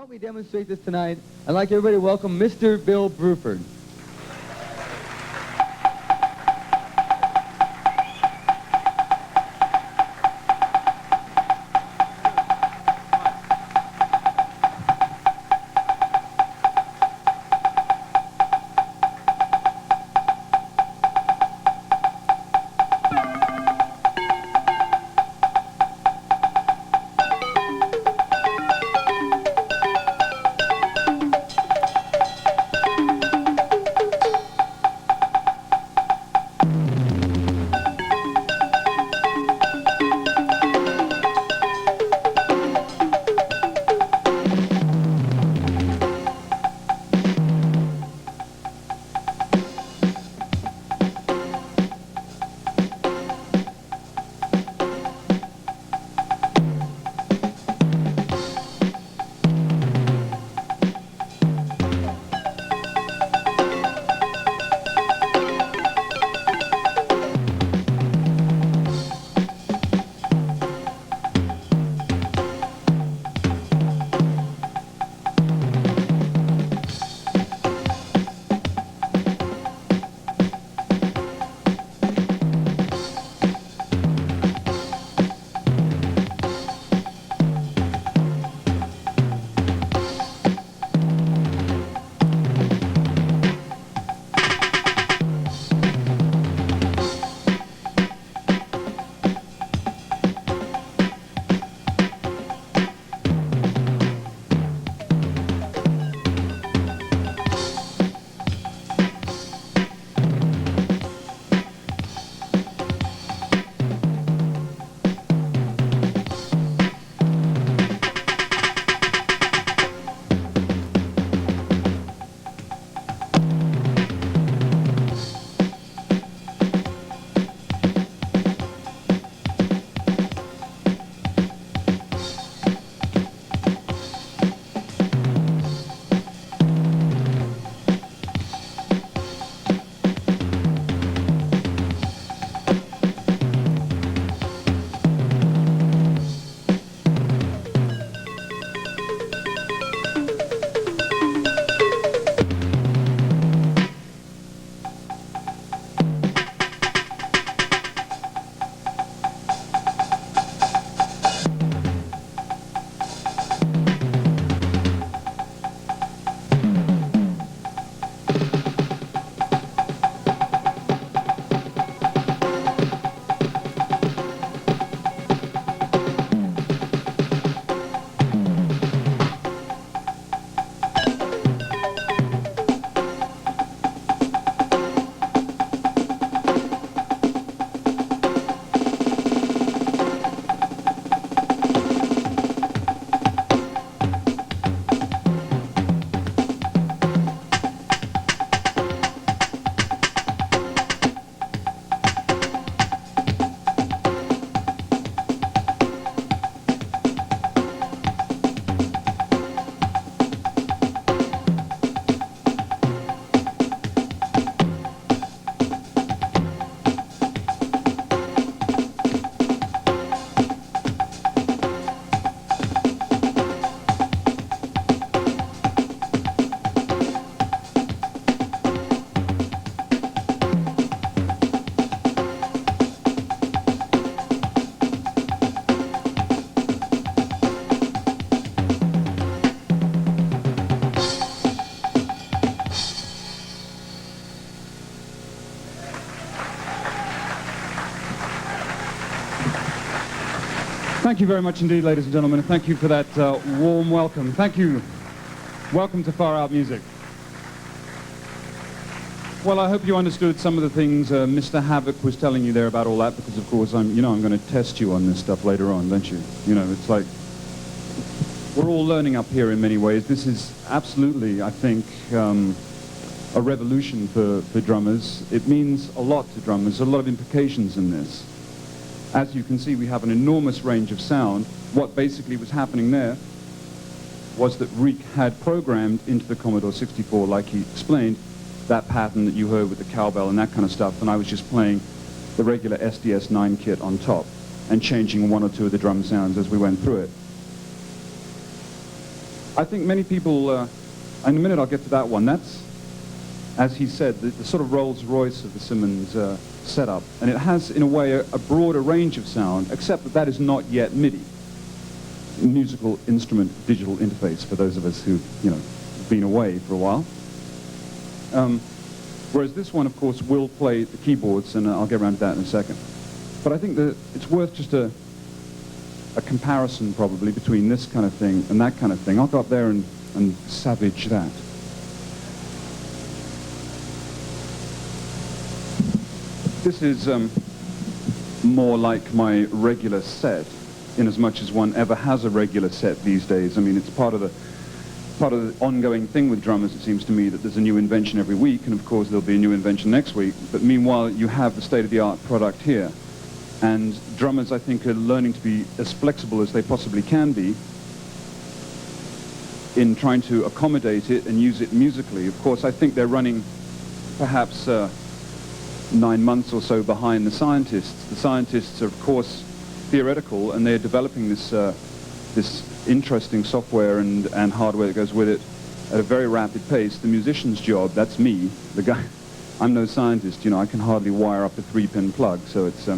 help me demonstrate this tonight, I'd like everybody to welcome Mr. Bill Bruford. Thank you very much indeed, ladies and gentlemen, and thank you for that warm welcome. Thank you. Welcome to Far Out Music. Well, I hope you understood some of the things Mr. Havoc was telling you there about all that, because of course I'm going to test you on this stuff later on, don't you? You know, it's like we're all learning up here in many ways. This is absolutely, I think, a revolution for drummers. It means a lot to drummers. There's a lot of implications in this. As you can see, we have an enormous range of sound. What basically was happening there was that Reek had programmed into the Commodore 64, like he explained, that pattern that you heard with the cowbell and that kind of stuff, and I was just playing the regular SDS9 kit on top and changing one or two of the drum sounds as we went through it. I think many people, in a minute I'll get to that one, that's, as he said, the sort of Rolls-Royce of the Simmons setup. And it has, in a way, a broader range of sound, except that that is not yet MIDI. Musical instrument digital interface, for those of us who've, been away for a while. Whereas this one, of course, will play the keyboards, and I'll get around to that in a second. But I think that it's worth just a comparison, probably, between this kind of thing and that kind of thing. I'll go up there and savage that. This is more like my regular set, in as much as one ever has a regular set these days. I mean, it's part of the ongoing thing with drummers, it seems to me, that there's a new invention every week, and of course there'll be a new invention next week. But meanwhile, you have the state-of-the-art product here. And drummers, I think, are learning to be as flexible as they possibly can be in trying to accommodate it and use it musically. Of course, I think they're running perhaps 9 months or so behind the scientists. The scientists are, of course, theoretical, and they're developing this interesting software and hardware that goes with it at a very rapid pace. The musician's job, that's me, the guy. I'm no scientist, I can hardly wire up a 3-pin plug, so it's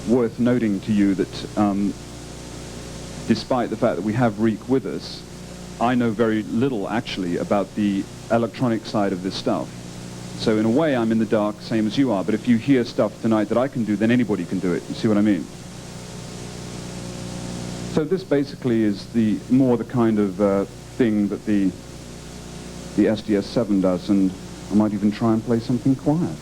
worth noting to you that despite the fact that we have Reek with us, I know very little actually about the electronic side of this stuff. So in a way I'm in the dark, same as you are, but if you hear stuff tonight that I can do, then anybody can do it. You see what I mean? So this basically is more the kind of thing that the SDS7 does, and I might even try and play something quiet.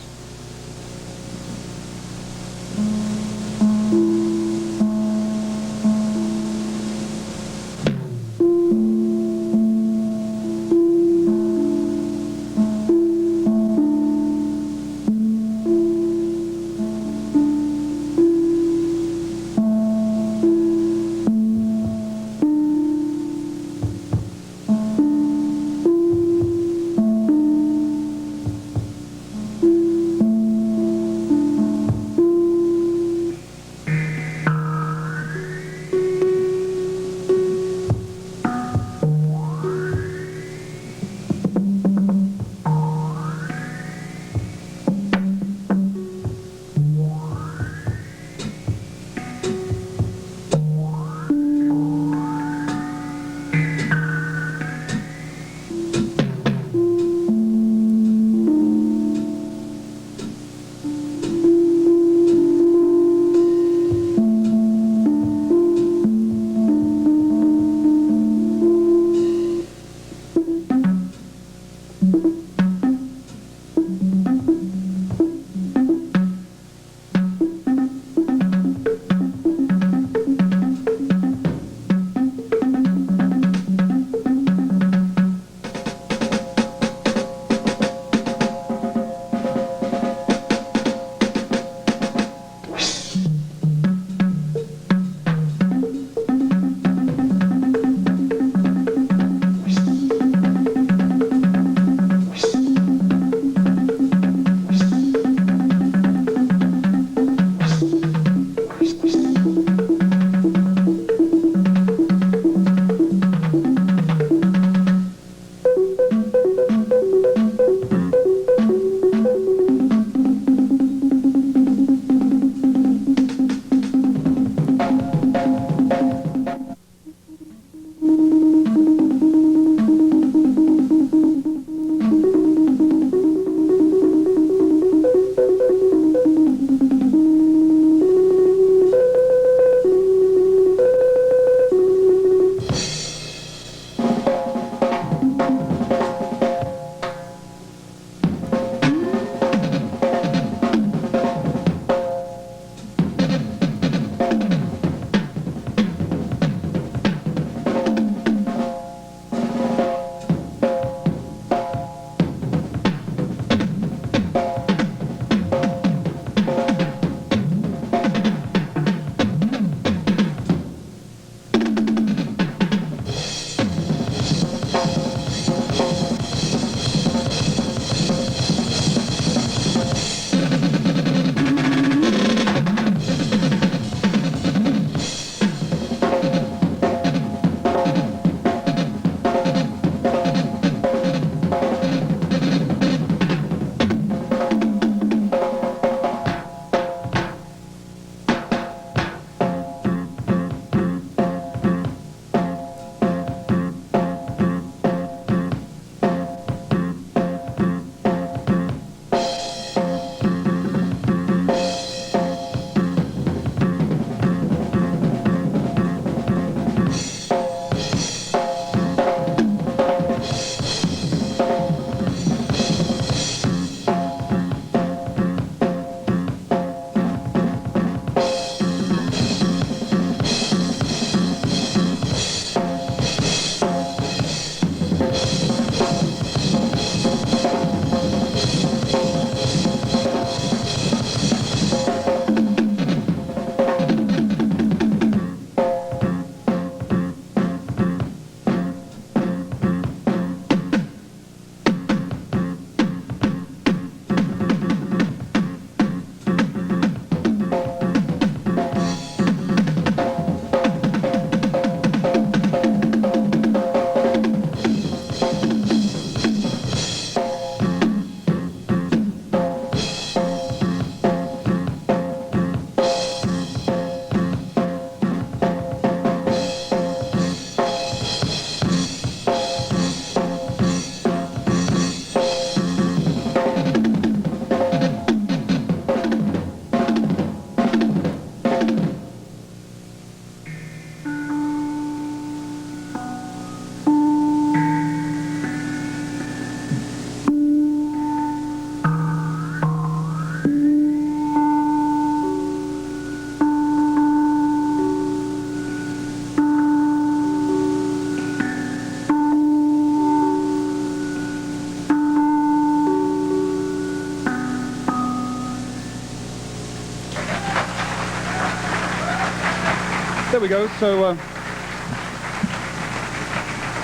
we go. So,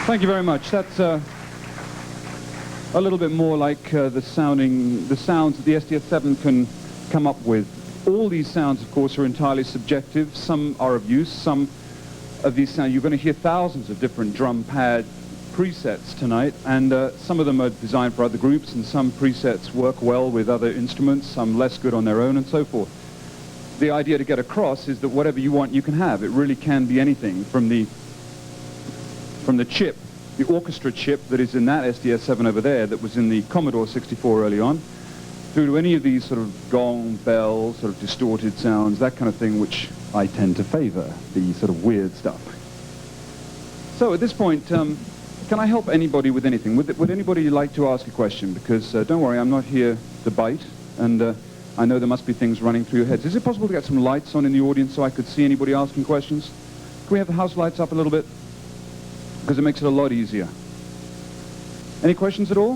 thank you very much. That's a little bit more like the sounds that the SDS7 can come up with. All these sounds, of course, are entirely subjective. Some are of use. Some of these sounds, you're going to hear thousands of different drum pad presets tonight, and some of them are designed for other groups, and some presets work well with other instruments, some less good on their own, and so forth. The idea to get across is that whatever you want, you can have. It really can be anything from the chip, the orchestra chip that is in that SDS7 over there that was in the Commodore 64 early on, through to any of these sort of gong, bell, sort of distorted sounds, that kind of thing, which I tend to favor, the sort of weird stuff. So at this point, can I help anybody with anything? Would anybody like to ask a question? Because don't worry, I'm not here to bite, and I know there must be things running through your heads. Is it possible to get some lights on in the audience so I could see anybody asking questions? Can we have the house lights up a little bit? Because it makes it a lot easier. Any questions at all?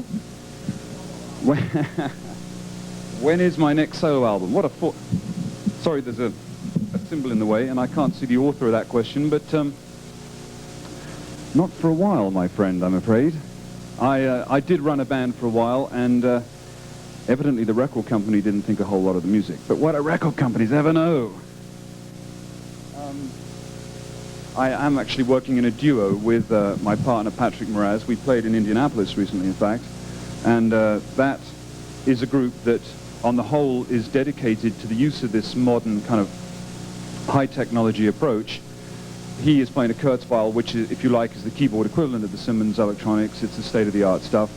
When is my next solo album? What a sorry, there's a symbol in the way, and I can't see the author of that question, but not for a while, my friend, I'm afraid. I did run a band for a while, and evidently the record company didn't think a whole lot of the music. But what do record companies ever know? I am actually working in a duo with my partner, Patrick Moraz. We played in Indianapolis recently, in fact, and that is a group that, on the whole, is dedicated to the use of this modern kind of high-technology approach. He is playing a Kurzweil, which, is, if you like, is the keyboard equivalent of the Simmons electronics. It's the state-of-the-art stuff.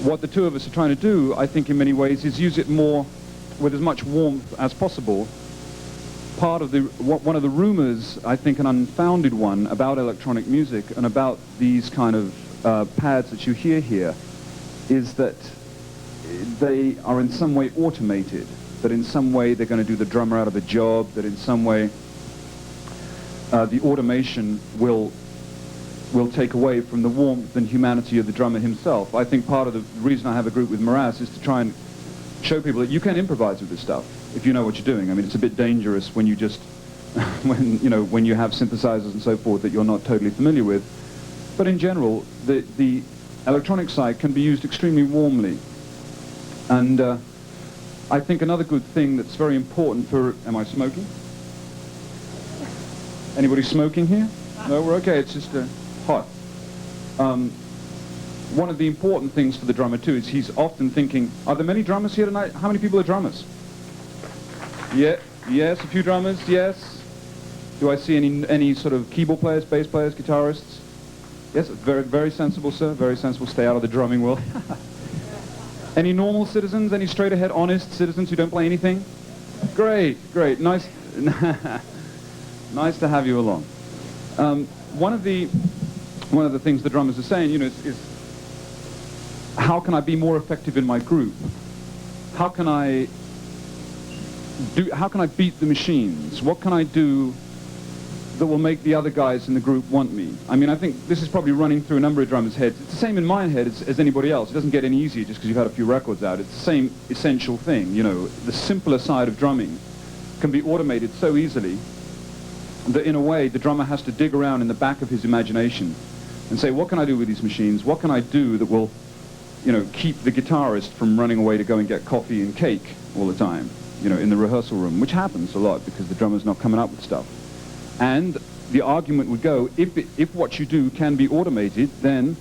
What the two of us are trying to do, I think, in many ways, is use it more with as much warmth as possible. Part of one of the rumors, I think an unfounded one, about electronic music and about these kind of pads that you hear here, is that they are in some way automated, that in some way they're going to do the drummer out of a job, that in some way the automation will take away from the warmth and humanity of the drummer himself. I think part of the reason I have a group with Moraz is to try and show people that you can improvise with this stuff if you know what you're doing. I mean, it's a bit dangerous when you just, when you have synthesizers and so forth that you're not totally familiar with. But in general, the electronic side can be used extremely warmly. And I think another good thing that's very important for... Am I smoking? Anybody smoking here? No, we're okay. It's just hot. One of the important things for the drummer, too, is he's often thinking, are there many drummers here tonight? How many people are drummers? Yeah, yes, a few drummers, yes. Do I see any sort of keyboard players, bass players, guitarists? Yes, very, very sensible, sir. Very sensible. Stay out of the drumming world. Any normal citizens? Any straight-ahead, honest citizens who don't play anything? Great, great. Nice, nice to have you along. One of the things the drummers are saying, is how can I be more effective in my group? How can I beat the machines? What can I do that will make the other guys in the group want me? I mean, I think this is probably running through a number of drummers' heads. It's the same in my head as anybody else. It doesn't get any easier just because you've had a few records out. It's the same essential thing, The simpler side of drumming can be automated so easily that, in a way, the drummer has to dig around in the back of his imagination and say, what can I do with these machines? What can I do that will, keep the guitarist from running away to go and get coffee and cake all the time, in the rehearsal room, which happens a lot because the drummer's not coming up with stuff. And the argument would go, if what you do can be automated, then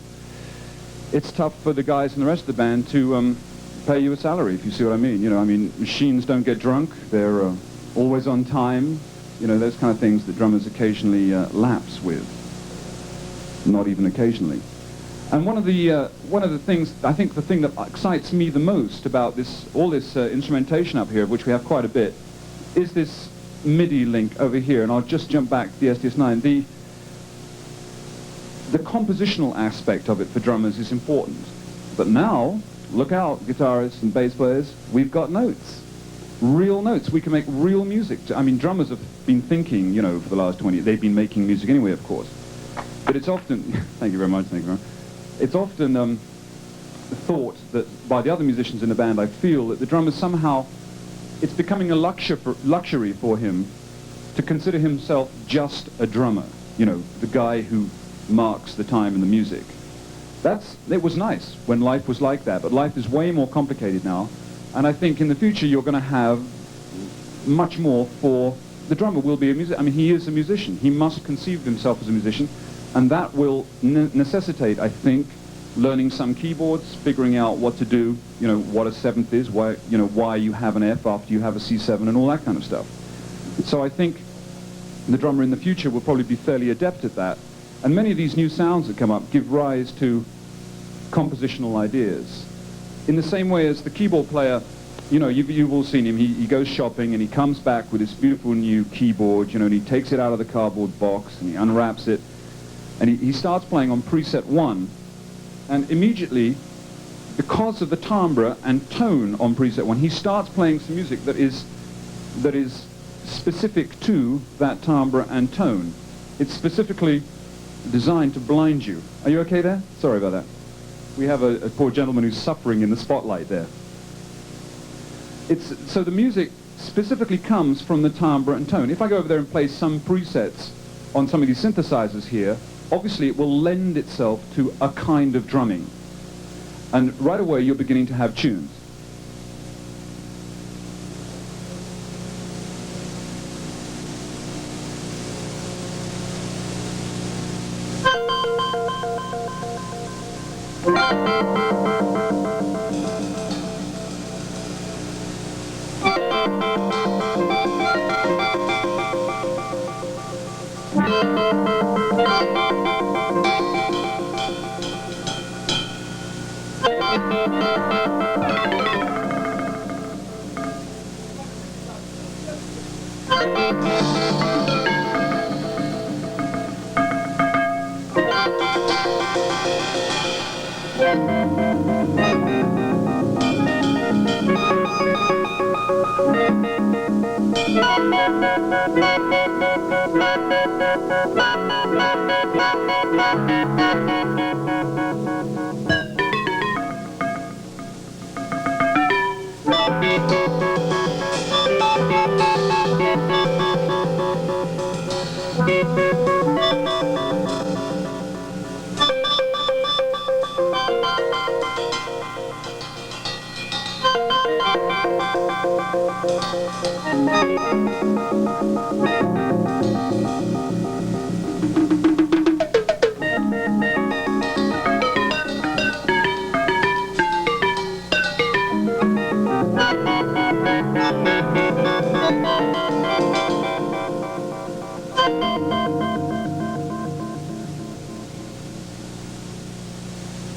it's tough for the guys in the rest of the band to pay you a salary, if you see what I mean. Machines don't get drunk. They're always on time. Those kind of things that drummers occasionally lapse with. Not even occasionally. And one of the things, I think the thing that excites me the most about all this instrumentation up here, of which we have quite a bit, is this MIDI link over here, and I'll just jump back to the SDS9. The compositional aspect of it for drummers is important. But now, look out, guitarists and bass players, we've got notes. Real notes. We can make real music. Drummers have been thinking, for the last 20 years. They've been making music anyway, of course. But it's often, thank you very much, it's often thought that by the other musicians in the band, I feel that the drummer somehow, it's becoming a luxury for him to consider himself just a drummer, you know, the guy who marks the time in the music. It was nice when life was like that, but life is way more complicated now, and I think in the future you're going to have much more for the drummer will be a musician. I mean, he is a musician. He must conceive of himself as a musician, and that will necessitate, I think, learning some keyboards, figuring out what to do, you know, what a seventh is, why you have an F after you have a C7 and all that kind of stuff. So I think the drummer in the future will probably be fairly adept at that. And many of these new sounds that come up give rise to compositional ideas. In the same way as the keyboard player, you know, you've all seen him, he goes shopping and he comes back with this beautiful new keyboard, you know, and he takes it out of the cardboard box and he unwraps it and he starts playing on preset 1, and immediately, because of the timbre and tone on preset 1, he starts playing some music that is specific to that timbre and tone. It's specifically designed to blind you. Are you okay there? Sorry about that. We have a poor gentleman who's suffering in the spotlight there. So the music specifically comes from the timbre and tone. If I go over there and play some presets on some of these synthesizers here, obviously it will lend itself to a kind of drumming. And right away you're beginning to have tunes.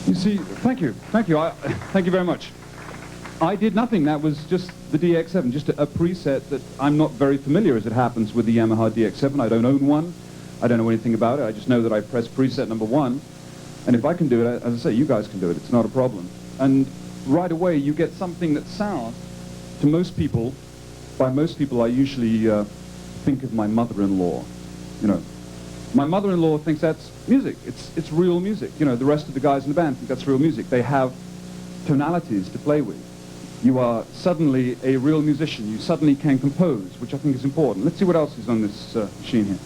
You see, thank you, thank you very much. I did nothing. That was just the DX7, just a preset that I'm not very familiar, as it happens, with the Yamaha DX7. I don't own one. I don't know anything about it. I just know that I press preset number 1, and if I can do it, as I say, you guys can do it. It's not a problem. And right away, you get something that sounds, to most people, by most people, I usually think of my mother-in-law. You know, my mother-in-law thinks that's music. It's real music. You know, the rest of the guys in the band think that's real music. They have tonalities to play with. You are suddenly a real musician. You suddenly can compose, which I think is important. Let's see what else is on this machine here.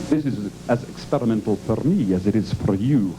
This is as experimental for me as it is for you.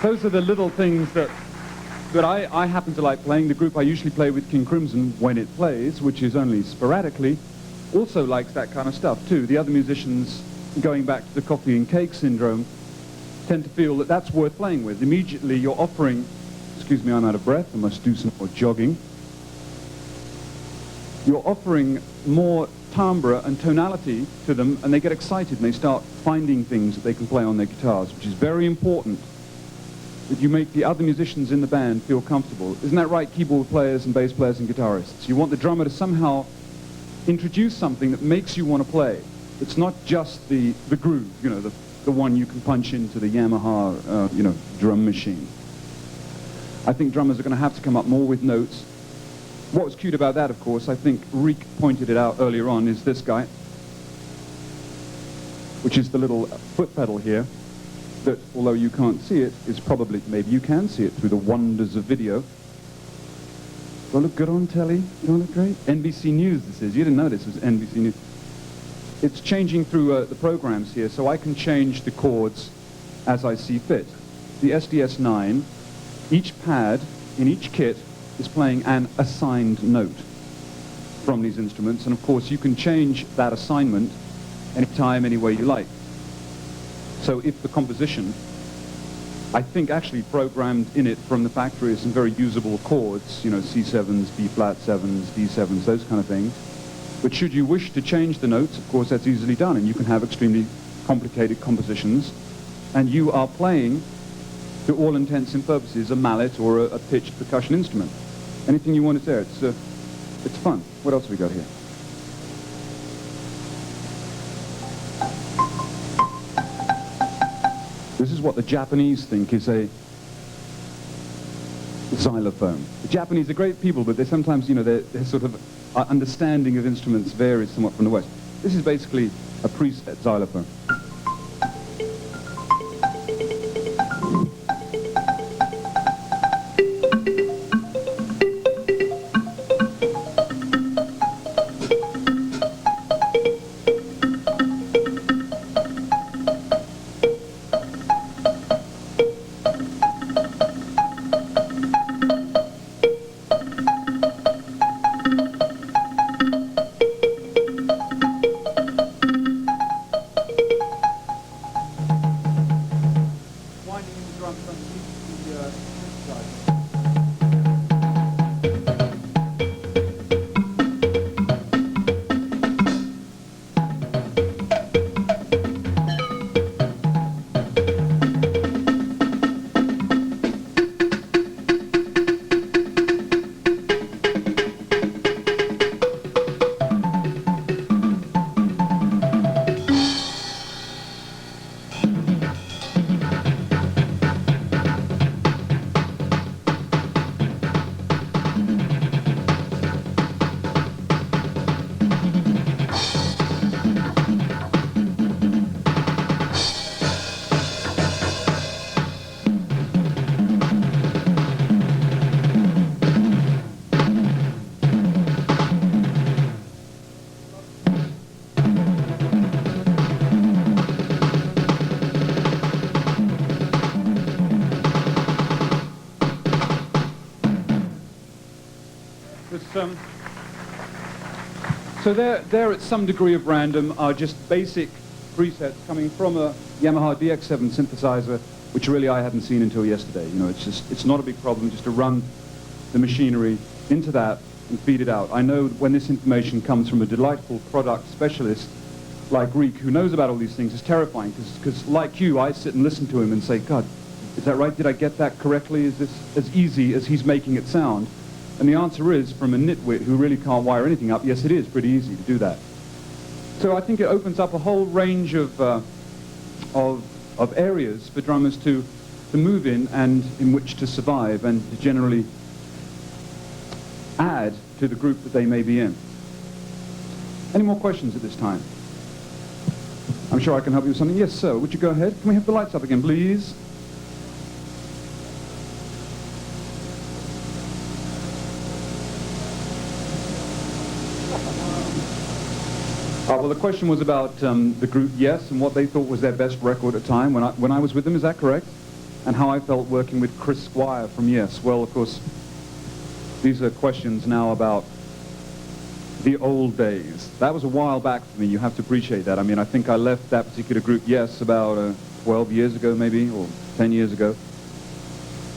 Those are the little things that I happen to like playing. The group I usually play with, King Crimson, when it plays, which is only sporadically, also likes that kind of stuff too. The other musicians, going back to the coffee and cake syndrome, tend to feel that that's worth playing with. Immediately you're offering, excuse me, I'm out of breath, I must do some more jogging. You're offering more timbre and tonality to them, and they get excited and they start finding things that they can play on their guitars, which is very important, that you make the other musicians in the band feel comfortable. Isn't that right, keyboard players and bass players and guitarists? You want the drummer to somehow introduce something that makes you want to play. It's not just the groove, you know, the one you can punch into the Yamaha, drum machine. I think drummers are going to have to come up more with notes. What was cute about that, of course, I think Reek pointed it out earlier on, is this guy, which is the little foot pedal here, that, although you can't see it, is probably, maybe you can see it through the wonders of video. Do I look good on telly? Do I look great? NBC News, this is. You didn't know this was NBC News. It's changing through the programs here, so I can change the chords as I see fit. The SDS9, each pad in each kit is playing an assigned note from these instruments, and of course you can change that assignment anytime, any way you like. So if the composition, I think actually programmed in it from the factory, is some very usable chords, you know, C7s, B flat 7s, D7s, those kind of things. But should you wish to change the notes, of course that's easily done, and you can have extremely complicated compositions, and you are playing, to all intents and purposes, a mallet or a pitched percussion instrument. Anything you want is there. It's fun. What else have we got here? This is what the Japanese think is a xylophone. The Japanese are great people, but they sometimes, you know, their sort of understanding of instruments varies somewhat from the West. This is basically a preset xylophone. So there at some degree of random are just basic presets coming from a Yamaha DX7 synthesizer, which really I hadn't seen until yesterday. You know, it's not a big problem just to run the machinery into that and feed it out. I know when this information comes from a delightful product specialist like Reek, who knows about all these things, is terrifying, because like you, I sit and listen to him and say, God, is that right? Did I get that correctly? Is this as easy as he's making it sound? And the answer is, from a nitwit who really can't wire anything up, yes, it is pretty easy to do that. So I think it opens up a whole range of areas for drummers to move in and in which to survive and to generally add to the group that they may be in. Any more questions at this time? I'm sure I can help you with something. Yes, sir. Would you go ahead? Can we have the lights up again, please? Well, the question was about the group Yes and what they thought was their best record at the time when I was with them. Is that correct? And how I felt working with Chris Squire from Yes. Well, of course, these are questions now about the old days. That was a while back for me. You have to appreciate that. I mean, I think I left that particular group Yes about 12 years ago, maybe, or 10 years ago.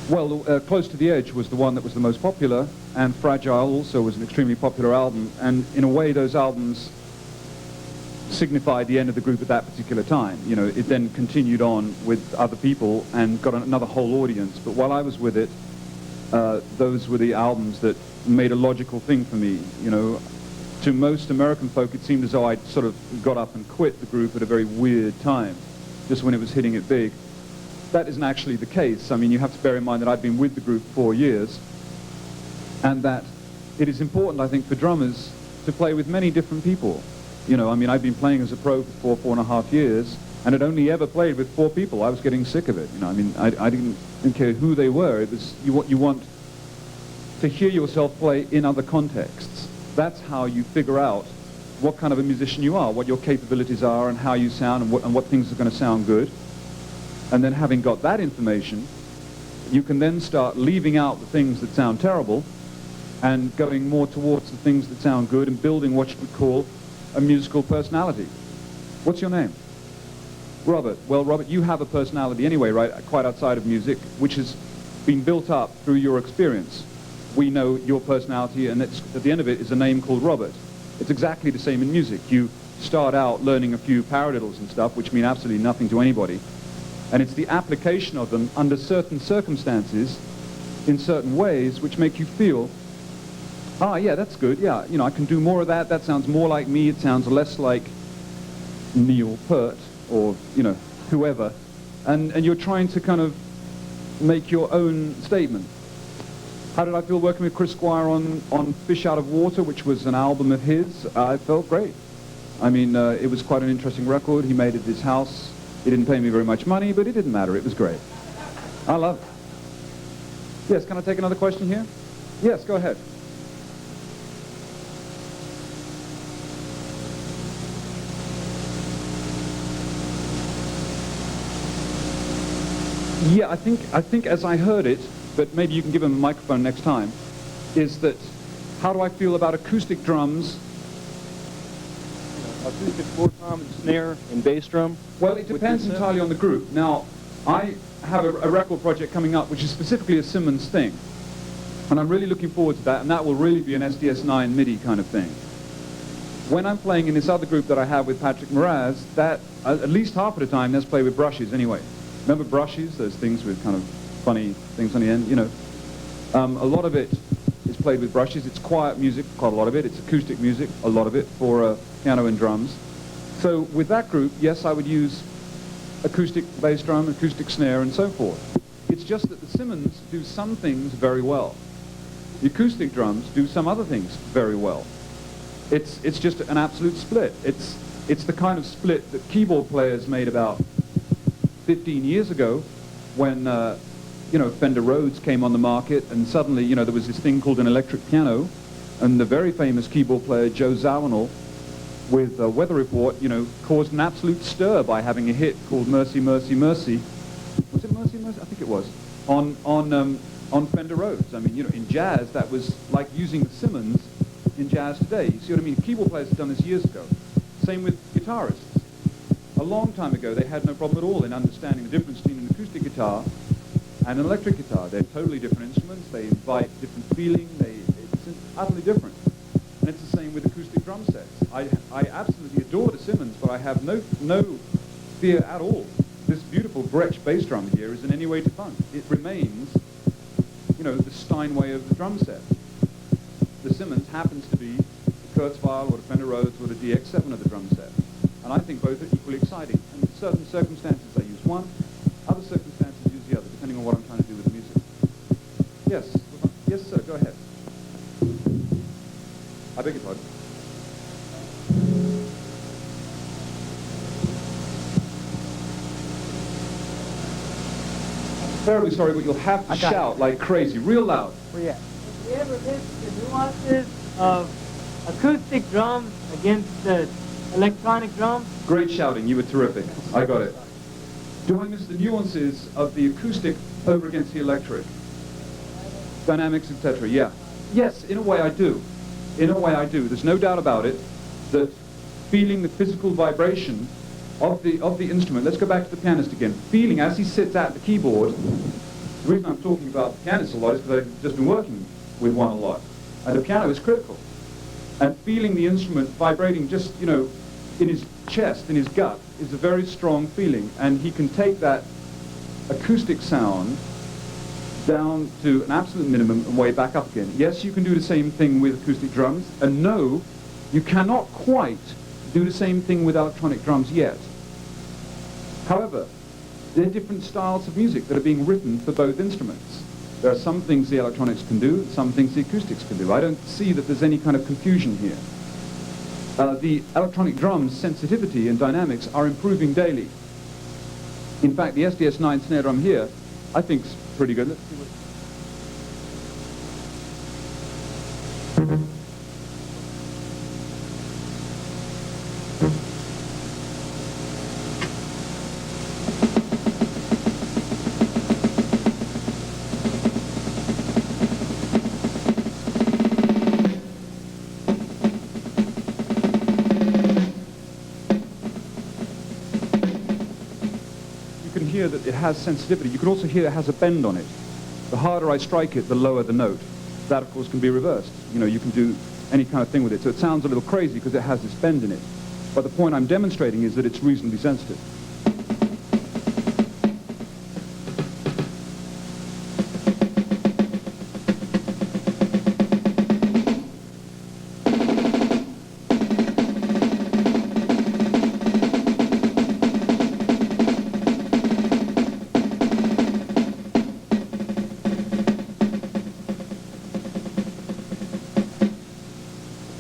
Well, Close to the Edge was the one that was the most popular, and Fragile also was an extremely popular album. And in a way, those albums signified the end of the group at that particular time. You know, it then continued on with other people and got another whole audience. But while I was with it, those were the albums that made a logical thing for me. You know, to most American folk, it seemed as though I'd sort of got up and quit the group at a very weird time, just when it was hitting it big. That isn't actually the case. I mean, you have to bear in mind that I've been with the group 4 years, and that it is important, I think, for drummers to play with many different people. You know, I mean, I've been playing as a pro for 4.5 years, and had only ever played with 4 people. I was getting sick of it. You know, I mean, I didn't care who they were. It was you want to hear yourself play in other contexts. That's how you figure out what kind of a musician you are, what your capabilities are, and how you sound, and what things are going to sound good. And then having got that information, you can then start leaving out the things that sound terrible and going more towards the things that sound good and building what you would call a musical personality. What's your name? Robert. Well, Robert, you have a personality anyway, right, quite outside of music, which has been built up through your experience. We know your personality, and at the end of it is a name called Robert. It's exactly the same in music. You start out learning a few paradiddles and stuff, which mean absolutely nothing to anybody, and it's the application of them under certain circumstances, in certain ways, which make you feel, ah, yeah, that's good, yeah, you know, I can do more of that, that sounds more like me, it sounds less like Neil Peart, or, you know, whoever, and you're trying to kind of make your own statement. How did I feel working with Chris Squire on Fish Out of Water, which was an album of his? I felt great. I mean, it was quite an interesting record. He made it his house. He didn't pay me very much money, but it didn't matter. It was great. I love it. Yes, can I take another question here? Yes, go ahead. Yeah, I think as I heard it, but maybe you can give him a microphone next time, is that how do I feel about acoustic drums? Acoustic floor tom, snare, and bass drum? Well, it depends entirely on the group. Now, I have a record project coming up which is specifically a Simmons thing, and I'm really looking forward to that, and that will really be an SDS9 MIDI kind of thing. When I'm playing in this other group that I have with Patrick Moraz, that at least half of the time, let's play with brushes anyway. Remember brushes, those things with kind of funny things on the end, you know. A lot of it is played with brushes. It's quiet music, quite a lot of it. It's acoustic music, a lot of it, for piano and drums. So with that group, yes, I would use acoustic bass drum, acoustic snare, and so forth. It's just that the Simmons do some things very well. The acoustic drums do some other things very well. It's just an absolute split. It's the kind of split that keyboard players made about 15 years ago when you know, Fender Rhodes came on the market, and suddenly, you know, there was this thing called an electric piano, and the very famous keyboard player Joe Zawinul with Weather Report, you know, caused an absolute stir by having a hit called Mercy, Mercy, Mercy. Was it Mercy, Mercy? I think it was. On Fender Rhodes. I mean, you know, in jazz, that was like using the Simmons in jazz today. You see what I mean? Keyboard players have done this years ago. Same with guitarists. A long time ago, they had no problem at all in understanding the difference between an acoustic guitar and an electric guitar. They're totally different instruments. They invite different feeling. It's utterly different. And it's the same with acoustic drum sets. I absolutely adore the Simmons, but I have no fear at all. This beautiful Gretsch bass drum here is in any way defunct. It remains, you know, the Steinway of the drum set. The Simmons happens to be the Kurzweil or the Fender Rhodes or the DX7 of the drum set. And I think both are equally exciting. And in certain circumstances I use one, other circumstances use the other, depending on what I'm trying to do with the music. Yes, yes sir, go ahead. I beg your pardon. I'm terribly sorry, but you'll have to shout like crazy, real loud. Yeah. Have you ever missed the nuances of acoustic drums against the electronic drums? Great shouting, you were terrific. I got it. Do I miss the nuances of the acoustic over against the electric? Dynamics, etc. Yeah. Yes, in a way I do. In a way I do. There's no doubt about it that feeling the physical vibration of the instrument. Let's go back to the pianist again. Feeling as he sits at the keyboard. The reason I'm talking about the pianist a lot is because I've just been working with one a lot. And the piano is critical. And feeling the instrument vibrating just, you know, in his chest, in his gut, is a very strong feeling. And he can take that acoustic sound down to an absolute minimum and way back up again. Yes, you can do the same thing with acoustic drums. And no, you cannot quite do the same thing with electronic drums yet. However, there are different styles of music that are being written for both instruments. There are some things the electronics can do, some things the acoustics can do. I don't see that there's any kind of confusion here. The electronic drum's sensitivity and dynamics are improving daily. In fact, the SDS9 snare drum here, I think is pretty good. Let's see what... that it has sensitivity. You can also hear it has a bend on it. The harder I strike it, the lower the note. That, of course, can be reversed. You know, you can do any kind of thing with it. So it sounds a little crazy because it has this bend in it. But the point I'm demonstrating is that it's reasonably sensitive.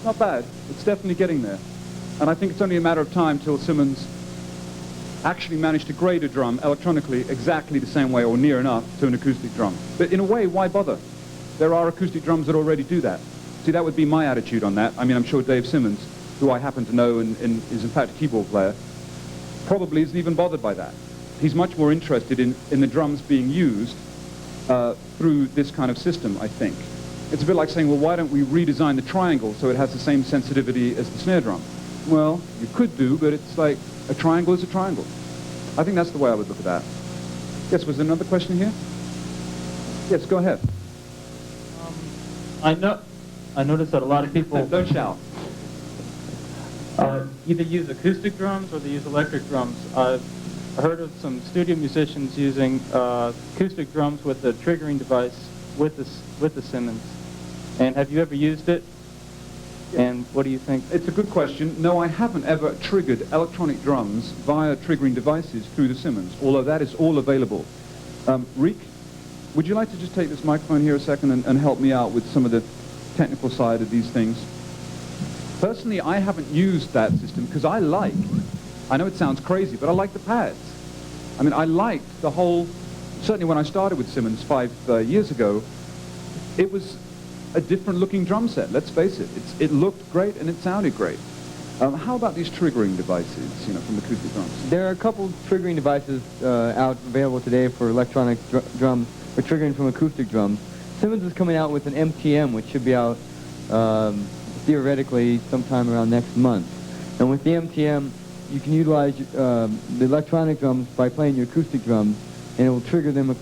Not bad. It's definitely getting there. And I think it's only a matter of time till Simmons actually managed to grade a drum electronically exactly the same way or near enough to an acoustic drum. But in a way, why bother? There are acoustic drums that already do that. See, that would be my attitude on that. I mean, I'm sure Dave Simmons, who I happen to know and is in fact a keyboard player, probably isn't even bothered by that. He's much more interested in the drums being used through this kind of system, I think. It's a bit like saying, well, why don't we redesign the triangle so it has the same sensitivity as the snare drum? Well, you could do, but it's like a triangle is a triangle. I think that's the way I would look at that. Yes, was there another question here? Yes, go ahead. I noticed that a lot of people No, don't shout. either use acoustic drums or they use electric drums. I've heard of some studio musicians using acoustic drums with the triggering device with the Simmons. And have you ever used it? Yeah. And what do you think? It's a good question. No, I haven't ever triggered electronic drums via triggering devices through the Simmons, although that is all available. Reek, would you like to just take this microphone here a second and help me out with some of the technical side of these things? Personally, I haven't used that system because I know it sounds crazy, but I like the pads. I mean, I liked the whole, certainly when I started with Simmons 5 years ago, it was a different looking drum set, let's face it. It looked great and it sounded great. How about these triggering devices, you know, from acoustic drums? There are a couple triggering devices out available today for electronic drums for triggering from acoustic drums. Simmons is coming out with an MTM, which should be out theoretically sometime around next month. And with the MTM, you can utilize the electronic drums by playing your acoustic drums, and it will trigger them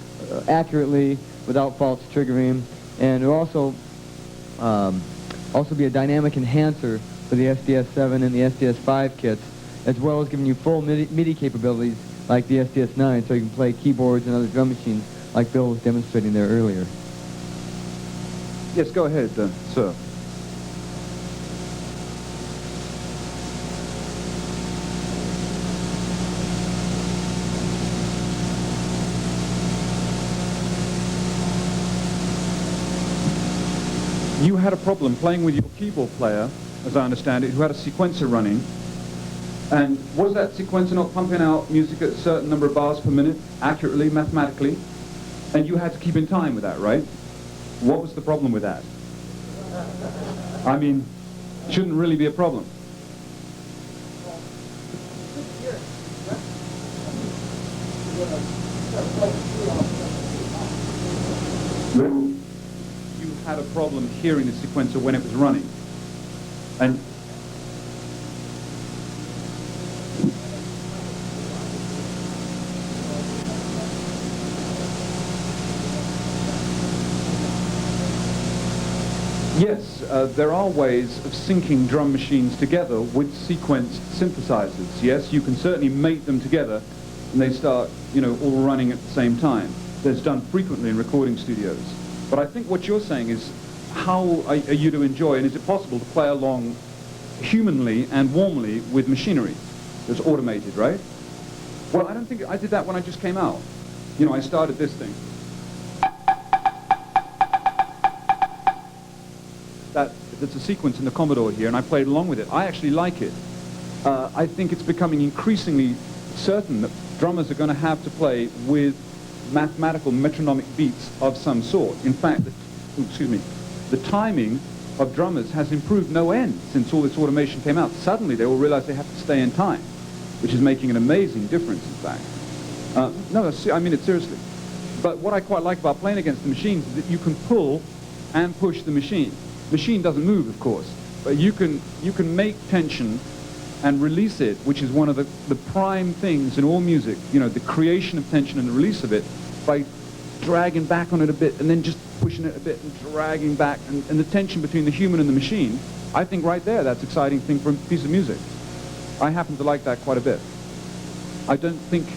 accurately without false triggering. And it will also be a dynamic enhancer for the SDS7 and the SDS5 kits, as well as giving you full MIDI capabilities like the SDS9, so you can play keyboards and other drum machines like Bill was demonstrating there earlier. Yes, go ahead, sir. You had a problem playing with your keyboard player, as I understand it, who had a sequencer running. And was that sequencer not pumping out music at a certain number of bars per minute, accurately, mathematically? And you had to keep in time with that, right? What was the problem with that? I mean, shouldn't really be a problem. You had a problem hearing the sequencer when it was running. And yes, there are ways of syncing drum machines together with sequenced synthesizers. Yes, you can certainly mate them together and they start, all running at the same time. That's done frequently in recording studios. But I think what you're saying is, how are you to enjoy, and is it possible to play along humanly and warmly with machinery that's automated, right? Well, I don't think I did that when I just came out. I started this thing. That's a sequence in the Commodore here, and I played along with it. I actually like it. I think it's becoming increasingly certain that drummers are going to have to play with mathematical metronomic beats of some sort. In fact, the timing of drummers has improved no end since all this automation came out. Suddenly they all realize they have to stay in time, which is making an amazing difference, in fact. No, I mean it seriously. But what I quite like about playing against the machines is that you can pull and push the machine. Machine doesn't move, of course, but you can make tension and release it, which is one of the prime things in all music, the creation of tension and the release of it, by dragging back on it a bit and then just pushing it a bit and dragging back, and the tension between the human and the machine. I think right there, that's an exciting thing for a piece of music. I happen to like that quite a bit. I don't think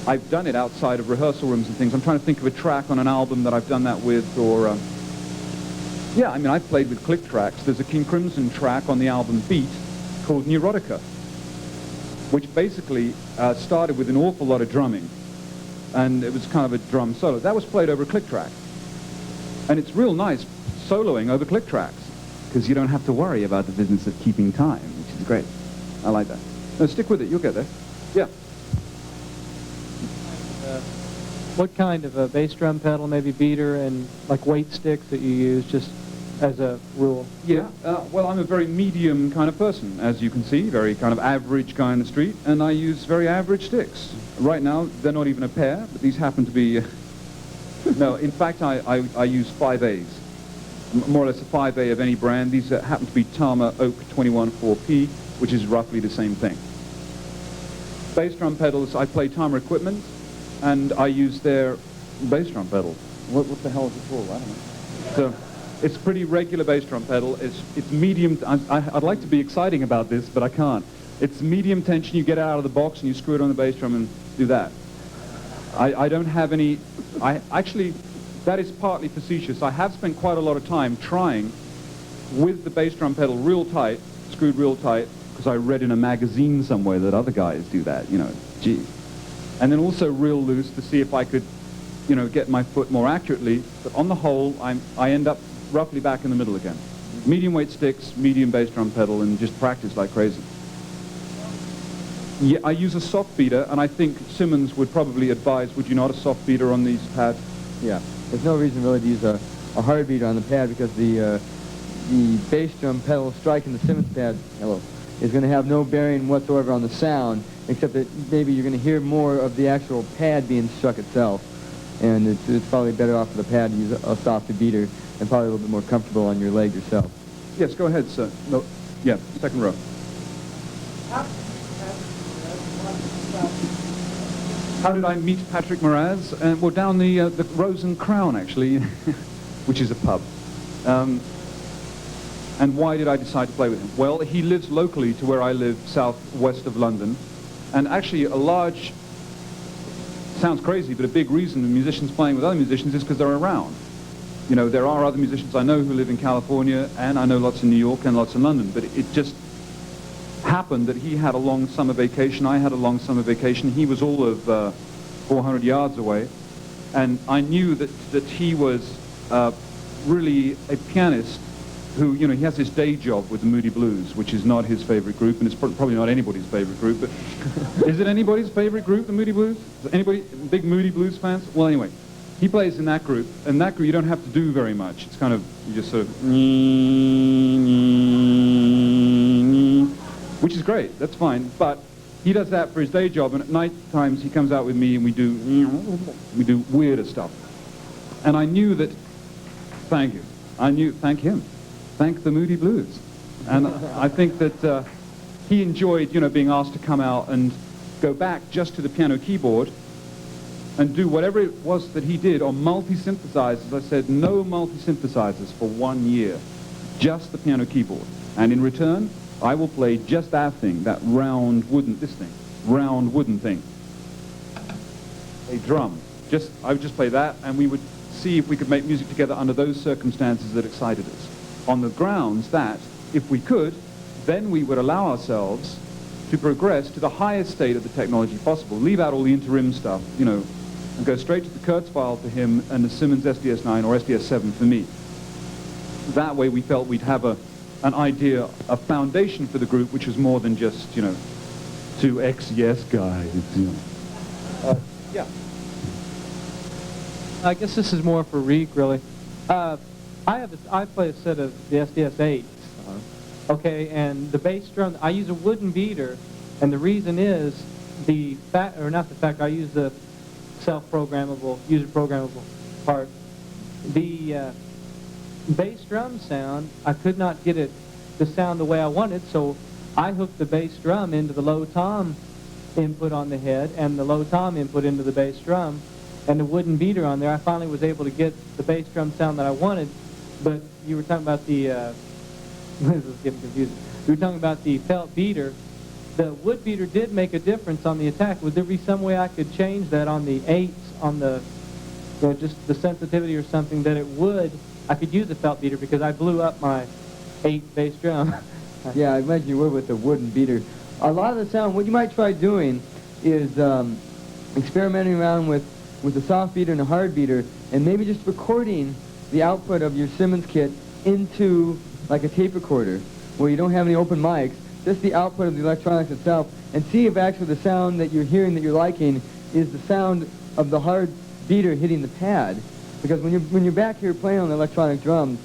I've done it outside of rehearsal rooms and things. I'm trying to think of a track on an album that I've done that with, or yeah, I mean, I've played with click tracks. There's a King Crimson track on the album Beat called Neurotica, which basically started with an awful lot of drumming, and it was kind of a drum solo. That was played over a click track, and it's real nice soloing over click tracks, because you don't have to worry about the business of keeping time, which is great. I like that. No, stick with it, you'll get there. Yeah. What kind of a bass drum pedal, maybe beater, and like weight sticks that you use, just as a rule? Yeah, well, I'm a very medium kind of person, as you can see, very kind of average guy on the street, and I use very average sticks. Right now, they're not even a pair, but these happen to be... no, in fact, I use 5As, more or less a 5A of any brand. These happen to be Tama Oak 21-4P, which is roughly the same thing. Bass drum pedals, I play Tama Equipment, and I use their bass drum pedal. What the hell is it called? I don't know. So, it's a pretty regular bass drum pedal. It's medium. I'd like to be exciting about this, but I can't. It's medium tension. You get it out of the box and you screw it on the bass drum and do that. I don't have any... Actually, that is partly facetious. I have spent quite a lot of time trying with the bass drum pedal real tight, screwed real tight, because I read in a magazine somewhere that other guys do that, gee. And then also real loose to see if I could, get my foot more accurately. But on the whole, I end up roughly back in the middle again. Medium weight sticks, medium bass drum pedal, and just practice like crazy. Yeah, I use a soft beater, and I think Simmons would probably advise, would you not, a soft beater on these pads? Yeah, there's no reason really to use a hard beater on the pad, because the bass drum pedal striking the Simmons pad is going to have no bearing whatsoever on the sound, except that maybe you're going to hear more of the actual pad being struck itself. And it's probably better off for the pad to use a softer beater and probably a little bit more comfortable on your leg yourself. Yes, go ahead, sir. No, yeah, second row. How did I meet Patrick Moraz? Well, down the Rose and Crown, actually, which is a pub. And why did I decide to play with him? Well, he lives locally to where I live, southwest of London. And actually, a large, sounds crazy, but a big reason musicians playing with other musicians is because they're around. You know, there are other musicians I know who live in California, and I know lots in New York and lots in London, but it just happened that he had a long summer vacation, I had a long summer vacation. He was all of 400 yards away, and I knew that he was really a pianist who, you know, he has this day job with the Moody Blues, which is not his favorite group, and it's probably not anybody's favorite group, but is it anybody's favorite group, the Moody Blues? Is anybody big Moody Blues fans? Well, anyway, he plays in that group, and that group you don't have to do very much. It's kind of, you just sort of, which is great, that's fine, but he does that for his day job, and at night times he comes out with me and we do weirder stuff. And I knew that, thank him. Thank the Moody Blues. And I think that he enjoyed, you know, being asked to come out and go back just to the piano keyboard and do whatever it was that he did on multi-synthesizers. I said, no multi-synthesizers for 1 year, just the piano keyboard. And in return, I will play just that thing, that round wooden thing, a drum. I would just play that, and we would see if we could make music together under those circumstances that excited us. On the grounds that, if we could, then we would allow ourselves to progress to the highest state of the technology possible, leave out all the interim stuff, you know, and go straight to the Kurzweil for him and the Simmons SDS9 or SDS7 for me. That way we felt we'd have an idea, a foundation for the group, which was more than just, you know, two ex-yes guys, you know. Yeah. I guess this is more for Reek, really. I play a set of the SDS8s, okay, and the bass drum, I use a wooden beater, and the reason is I use the self-programmable, user-programmable part. The bass drum sound, I could not get it to sound the way I wanted, so I hooked the bass drum into the low tom input on the head and the low tom input into the bass drum, and the wooden beater on there. I finally was able to get the bass drum sound that I wanted. But you were talking about the, this is getting confusing. You were talking about the felt beater. The wood beater did make a difference on the attack. Would there be some way I could change that on the 8s, on the, you know, just the sensitivity or something that I could use the felt beater because I blew up my 8 bass drum. Yeah, I imagine you would with the wooden beater. A lot of the sound, what you might try doing is experimenting around with the soft beater and the hard beater, and maybe just recording the output of your Simmons kit into like a tape recorder where you don't have any open mics, just the output of the electronics itself, and see if actually the sound that you're hearing that you're liking is the sound of the hard beater hitting the pad. Because when you're back here playing on the electronic drums,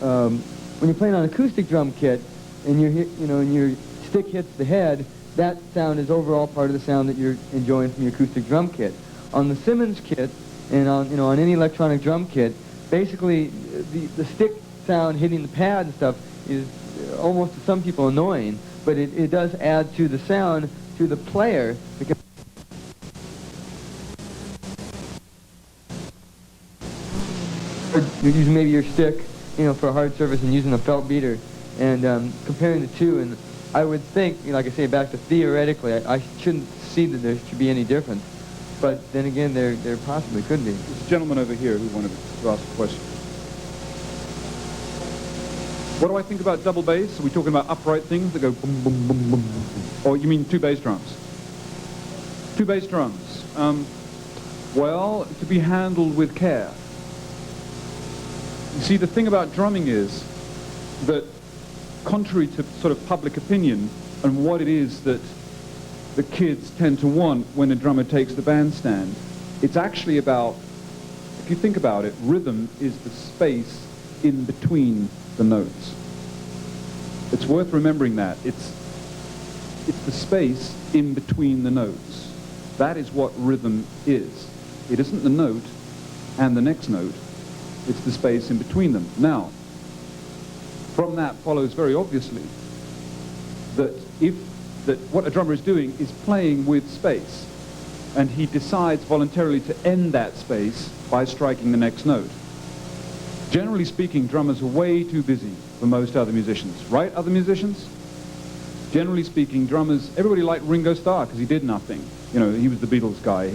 when you're playing on an acoustic drum kit and and your stick hits the head, that sound is overall part of the sound that you're enjoying from your acoustic drum kit. On the Simmons kit and on any electronic drum kit, basically the stick sound hitting the pad and stuff is almost to some people annoying, but it does add to the sound to the player because you're using maybe your stick, for a hard surface and using a felt beater, and comparing the two, and I would think, like I say, back to theoretically, I shouldn't see that there should be any difference. But then again, there possibly could be. There's a gentleman over here who wanted to ask a question. What do I think about double bass? Are we talking about upright things that go boom, boom, boom, boom, boom? Or you mean two bass drums? Two bass drums. Well, to be handled with care. You see, the thing about drumming is that, contrary to sort of public opinion and what it is that the kids tend to want when a drummer takes the bandstand, it's actually about, if you think about it, rhythm is the space in between the notes. It's worth remembering that. It's the space in between the notes. That is what rhythm is. It isn't the note and the next note. It's the space in between them. Now, From that follows very obviously that what a drummer is doing is playing with space, and he decides voluntarily to end that space by striking the next note. Generally speaking, drummers are way too busy for most other musicians, right, other musicians? Generally speaking, drummers, everybody liked Ringo Starr because he did nothing. You know, he was the Beatles guy.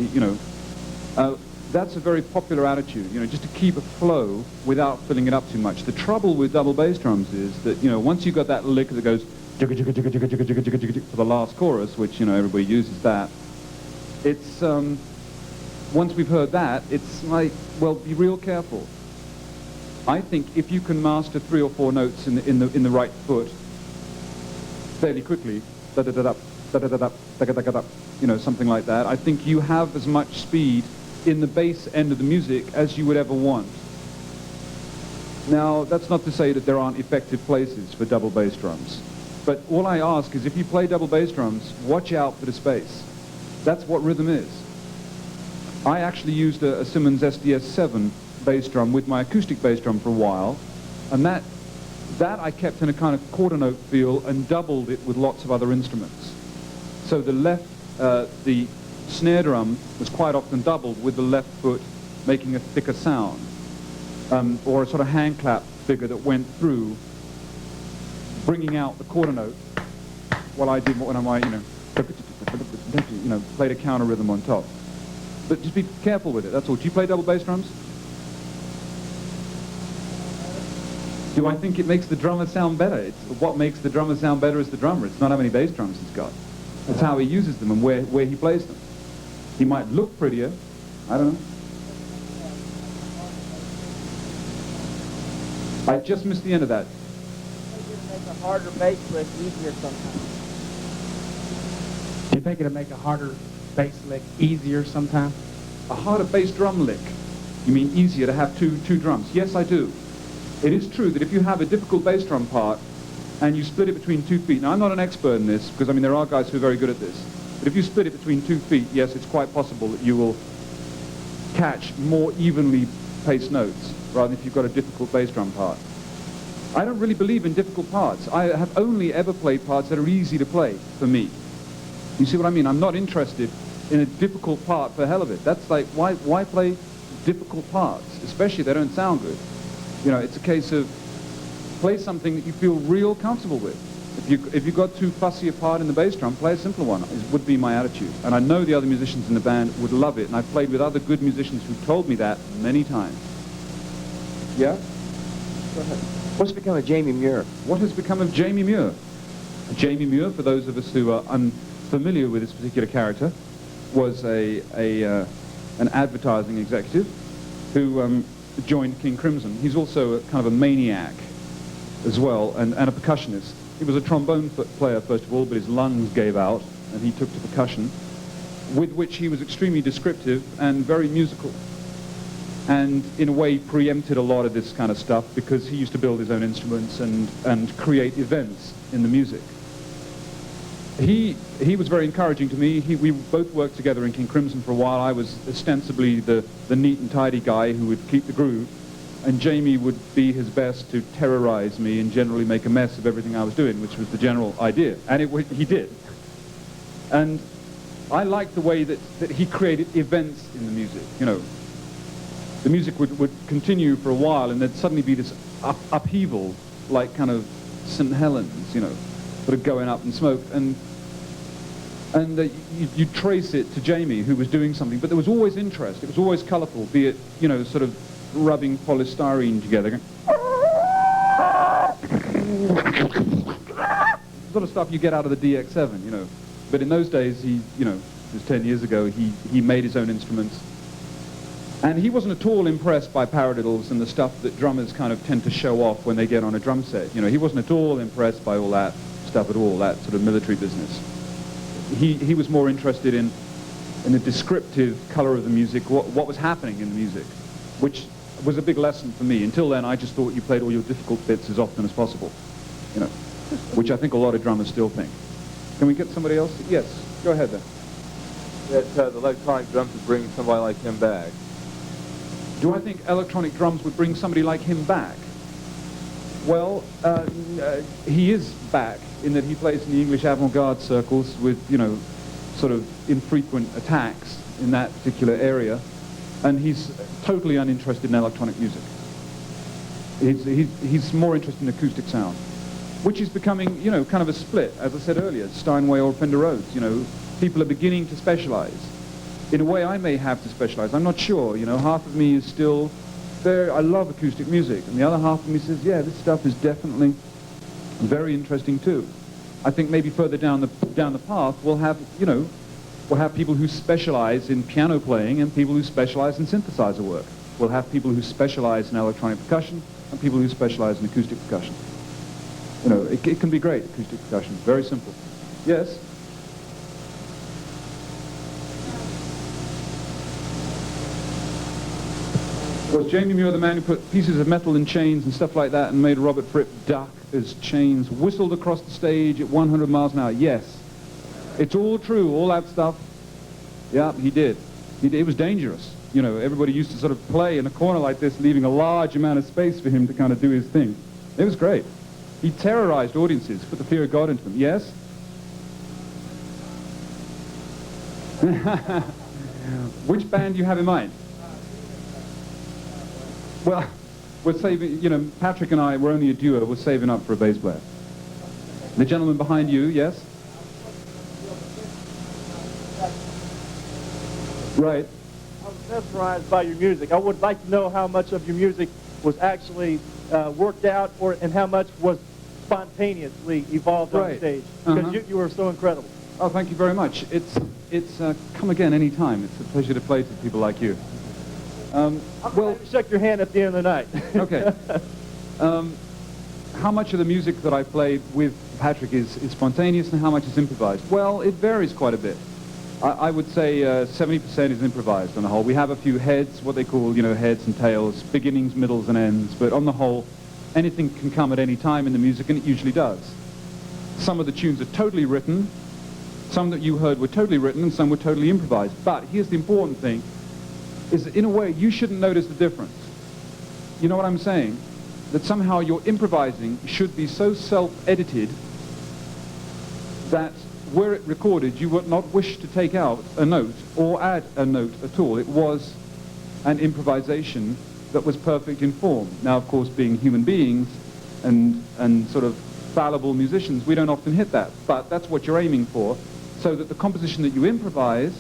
That's a very popular attitude, just to keep a flow without filling it up too much. The trouble with double bass drums is that, once you've got that lick that goes jigga jigga jigga jigga jigga jigga jigga jigga for the last chorus, which, everybody uses that, it's, once we've heard that, it's like, well, be real careful. I think if you can master 3 or 4 notes in the right foot fairly quickly, da-da-da-da, da-da-da-da, da-da-da-da, something like that, I think you have as much speed in the bass end of the music as you would ever want. Now, that's not to say that there aren't effective places for double bass drums, but all I ask is if you play double bass drums, watch out for the space. That's what rhythm is. I actually used a Simmons SDS7 bass drum with my acoustic bass drum for a while, and that I kept in a kind of quarter note feel and doubled it with lots of other instruments. So the snare drum was quite often doubled with the left foot making a thicker sound, or a sort of hand clap figure that went through, bringing out the quarter note while I did when I might, played a counter rhythm on top. But just be careful with it, that's all. Do you play double bass drums? Do I think it makes the drummer sound better? What makes the drummer sound better is the drummer. It's not how many bass drums he's got. It's how he uses them and where he plays them. He might look prettier. I don't know. I just missed the end of that. Make a harder bass lick easier sometimes. Do you think it'll make a harder bass lick easier sometimes? A harder bass drum lick? You mean easier to have two drums? Yes, I do. It is true that if you have a difficult bass drum part and you split it between 2 feet, now I'm not an expert in this because there are guys who are very good at this, but if you split it between 2 feet, yes, it's quite possible that you will catch more evenly paced notes rather than if you've got a difficult bass drum part. I don't really believe in difficult parts. I have only ever played parts that are easy to play for me. You see what I mean? I'm not interested in a difficult part for the hell of it. That's like, why play difficult parts, especially if they don't sound good? It's a case of play something that you feel real comfortable with. If you've got too fussy a part in the bass drum, play a simpler one, would be my attitude. And I know the other musicians in the band would love it, and I've played with other good musicians who told me that many times. Yeah? Go ahead. What's become of Jamie Muir? What has become of Jamie Muir? Jamie Muir, for those of us who are unfamiliar with this particular character, was an advertising executive who joined King Crimson. He's also a kind of a maniac as well, and a percussionist. He was a trombone player first of all, but his lungs gave out and he took to percussion, with which he was extremely descriptive and very musical, and in a way preempted a lot of this kind of stuff because he used to build his own instruments and create events in the music. He was very encouraging to me. We both worked together in King Crimson for a while. I was ostensibly the neat and tidy guy who would keep the groove, and Jamie would be his best to terrorize me and generally make a mess of everything I was doing, which was the general idea. And he did. And I liked the way that he created events in the music. The music would continue for a while, and there'd suddenly be this upheaval, like kind of St. Helens, sort of going up in smoke, and you'd trace it to Jamie, who was doing something, but there was always interest. It was always colourful, be it, sort of rubbing polystyrene together, sort of stuff you get out of the DX7, But in those days, it was 10 years ago, he made his own instruments. And he wasn't at all impressed by paradiddles and the stuff that drummers kind of tend to show off when they get on a drum set. He wasn't at all impressed by all that stuff at all, that sort of military business. He was more interested in the descriptive color of the music, what was happening in the music, which was a big lesson for me. Until then, I just thought you played all your difficult bits as often as possible, which I think a lot of drummers still think. Can we get somebody else? Yes, go ahead then. That the electronic drums would bring somebody like him back. Do I think electronic drums would bring somebody like him back? Well, he is back in that he plays in the English avant-garde circles with, you know, sort of infrequent attacks in that particular area, and he's totally uninterested in electronic music. He's more interested in acoustic sound, which is becoming, you know, kind of a split, as I said earlier, Steinway or Fender Rhodes. You know, people are beginning to specialize. In a way, I may have to specialize. I'm not sure. You know, half of me is still there. I love acoustic music, and the other half of me says, yeah, this stuff is definitely very interesting too. I think maybe further down the path, we'll have, you know, we'll have people who specialize in piano playing and people who specialize in synthesizer work. We'll have people who specialize in electronic percussion and people who specialize in acoustic percussion. You know, it can be great, acoustic percussion. Very simple. Yes? Was Jamie Muir the man who put pieces of metal in chains and stuff like that and made Robert Fripp duck as chains whistled across the stage at 100 miles an hour? Yes. It's all true, all that stuff. Yeah, he did. It was dangerous. You know, everybody used to sort of play in a corner like this, leaving a large amount of space for him to kind of do his thing. It was great. He terrorized audiences, put the fear of God into them. Yes? Which band do you have in mind? Well, we're saving, you know, Patrick and I, we're only a duo, we're saving up for a bass player. The gentleman behind you, yes? Right. I was mesmerized by your music. I would like to know how much of your music was actually worked out, and how much was spontaneously evolved on stage. Because you were so incredible. Oh, thank you very much. It's come again any time. It's a pleasure to play to people like you. Well, shake your hand at the end of the night. Okay. How much of the music that I played with Patrick is spontaneous and how much is improvised? Well, it varies quite a bit. I would say 70% is improvised on the whole. We have a few heads, what they call, you know, heads and tails, beginnings, middles, and ends. But on the whole, anything can come at any time in the music, and it usually does. Some of the tunes are totally written. Some that you heard were totally written, and some were totally improvised. But here's the important thing, is that in a way, you shouldn't notice the difference. You know what I'm saying? That somehow your improvising should be so self-edited that where it recorded, you would not wish to take out a note or add a note at all. It was an improvisation that was perfect in form. Now, of course, being human beings and sort of fallible musicians, we don't often hit that. But that's what you're aiming for, so that the composition that you improvise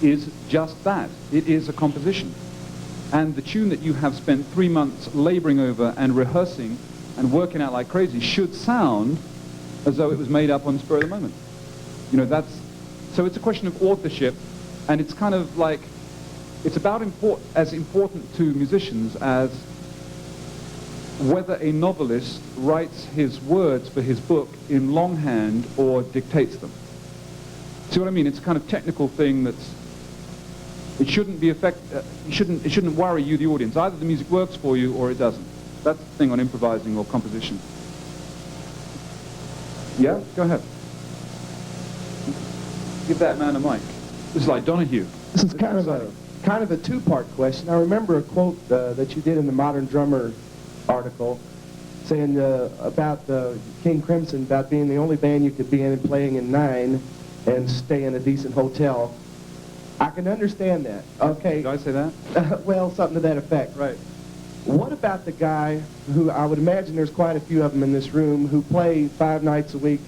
is just that. It is a composition. And the tune that you have spent 3 months laboring over and rehearsing and working out like crazy should sound as though it was made up on the spur of the moment. You know, so it's a question of authorship, and it's kind of like, it's about as important to musicians as whether a novelist writes his words for his book in longhand or dictates them. See what I mean? It's a kind of technical thing it shouldn't it shouldn't worry you, the audience. Either the music works for you or it doesn't. That's the thing on improvising or composition. Yeah, go ahead. Give that man a mic. This is like Donahue. This is kind of a two-part question. I remember a quote that you did in the Modern Drummer article saying about King Crimson, about being the only band you could be in and playing in 9 and stay in a decent hotel. I can understand that. Okay. Did I say that? Well, something to that effect. Right. What about the guy who, I would imagine there's quite a few of them in this room, who play 5 nights a week,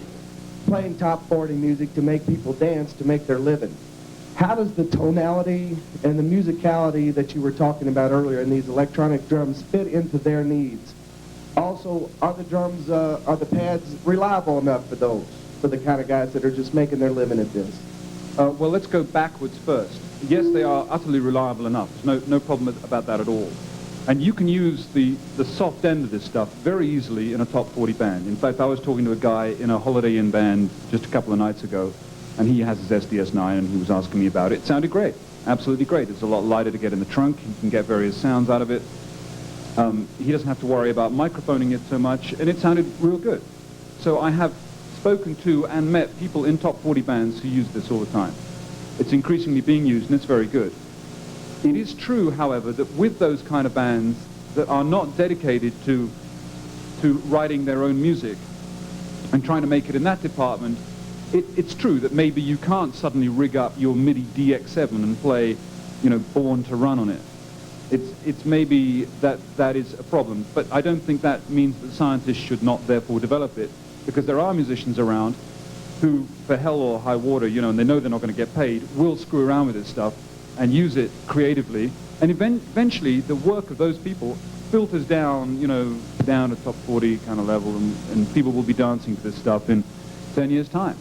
playing top 40 music to make people dance, to make their living? How does the tonality and the musicality that you were talking about earlier in these electronic drums fit into their needs? Also, are the drums, are the pads reliable enough for those, for the kind of guys that are just making their living at this? Well, let's go backwards first. Yes, they are utterly reliable enough. There's no problem about that at all. And you can use the soft end of this stuff very easily in a top 40 band. In fact, I was talking to a guy in a Holiday Inn band just a couple of nights ago, and he has his SDS-9, and he was asking me about it. It sounded great, absolutely great. It's a lot lighter to get in the trunk. You can get various sounds out of it. He doesn't have to worry about microphoning it so much, and it sounded real good. So I have spoken to and met people in top 40 bands who use this all the time. It's increasingly being used, and it's very good. It is true, however, that with those kind of bands that are not dedicated to to writing their own music and trying to make it in that department, it's true that maybe you can't suddenly rig up your MIDI DX7 and play, you know, Born to Run on it. It's maybe that is a problem, but I don't think that means that scientists should not therefore develop it, because there are musicians around who, for hell or high water, you know, and they know they're not going to get paid, will screw around with this stuff and use it creatively, and eventually the work of those people filters down, you know, down to top 40 kind of level, and people will be dancing to this stuff in 10 years' time.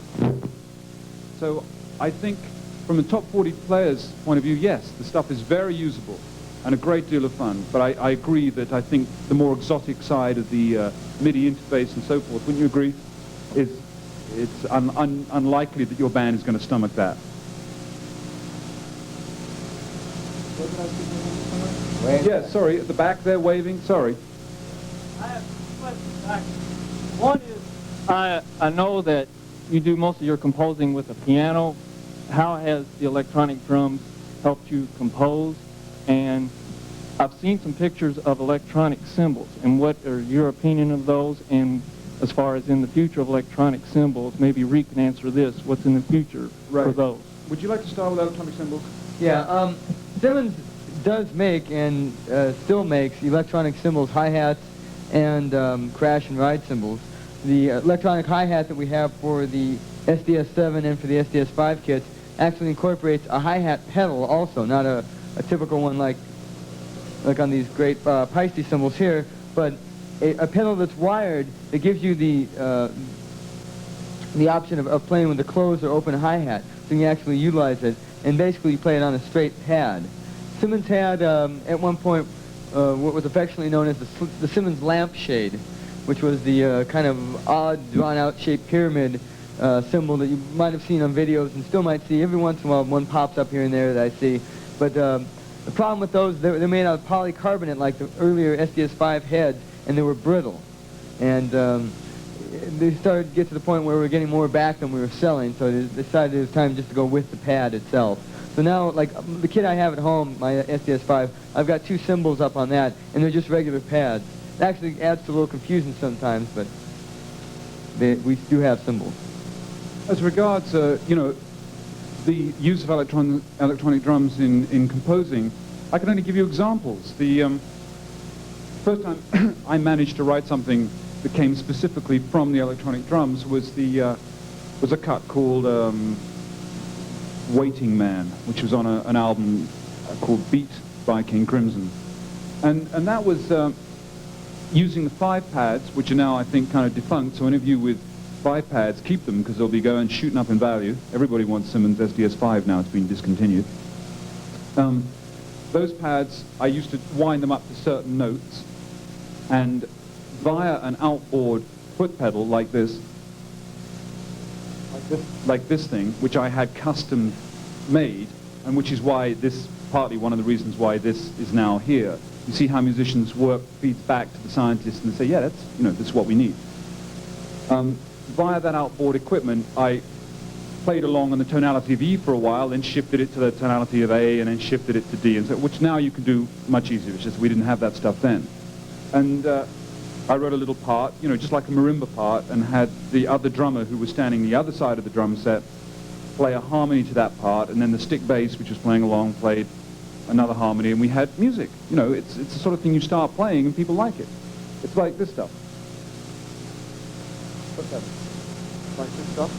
So I think from the top 40 players' point of view, yes, the stuff is very usable and a great deal of fun, but I agree that I think the more exotic side of the MIDI interface and so forth, wouldn't you agree, it's unlikely that your band is going to stomach that. Yeah, sorry, at the back there waving, sorry. I have two questions, actually. One is, I know that you do most of your composing with a piano. How has the electronic drums helped you compose? And I've seen some pictures of electronic cymbals, and what are your opinion of those? And as far as in the future of electronic cymbals, maybe Reed can answer this, what's in the future for those? Would you like to start with electronic cymbals? Yeah, Simmons does make and still makes electronic cymbals, hi-hats, and crash and ride cymbals. The electronic hi-hat that we have for the SDS7 and for the SDS5 kits actually incorporates a hi-hat pedal also, not a typical one like on these great Paiste cymbals here, but a pedal that's wired that gives you the option of playing with a closed or open hi-hat, so you can actually utilize it, and basically you play it on a straight pad. Simmons had, at one point, what was affectionately known as the Simmons lampshade, which was the kind of odd, drawn-out shaped pyramid symbol that you might have seen on videos and still might see. Every once in a while, one pops up here and there that I see. But the problem with those, they're made out of polycarbonate like the earlier SDS5 heads, and they were brittle. And they started to get to the point where we were getting more back than we were selling, so they decided it was time just to go with the pad itself. So now, like the kit I have at home, my SDS5, I've got two cymbals up on that, and they're just regular pads. It actually adds to a little confusion sometimes, but we do have cymbals. As regards, you know, the use of electronic drums in composing, I can only give you examples. The first time I managed to write something that came specifically from the electronic drums was a cut called Waiting Man, which was on an album called Beat by King Crimson. And that was using the 5 pads, which are now, I think, kind of defunct, so any of you with 5 pads, keep them, because they'll be going shooting up in value. Everybody wants Simmons SDS5 now, it's been discontinued. Those pads, I used to wind them up to certain notes, and via an outboard foot pedal like this thing, which I had custom made, and which is why this, partly one of the reasons why this is now here. You see how musicians' work feeds back to the scientists, and they say, yeah, that's, you know, this is what we need. Via that outboard equipment, I played along on the tonality of E for a while, then shifted it to the tonality of A, and then shifted it to D, and so, which now you can do much easier. It's just we didn't have that stuff then. And I wrote a little part, you know, just like a marimba part, and had the other drummer who was standing the other side of the drum set play a harmony to that part, and then the stick bass, which was playing along, played another harmony, and we had music. You know, it's the sort of thing you start playing and people like it. It's like this stuff. What's that? Like this stuff?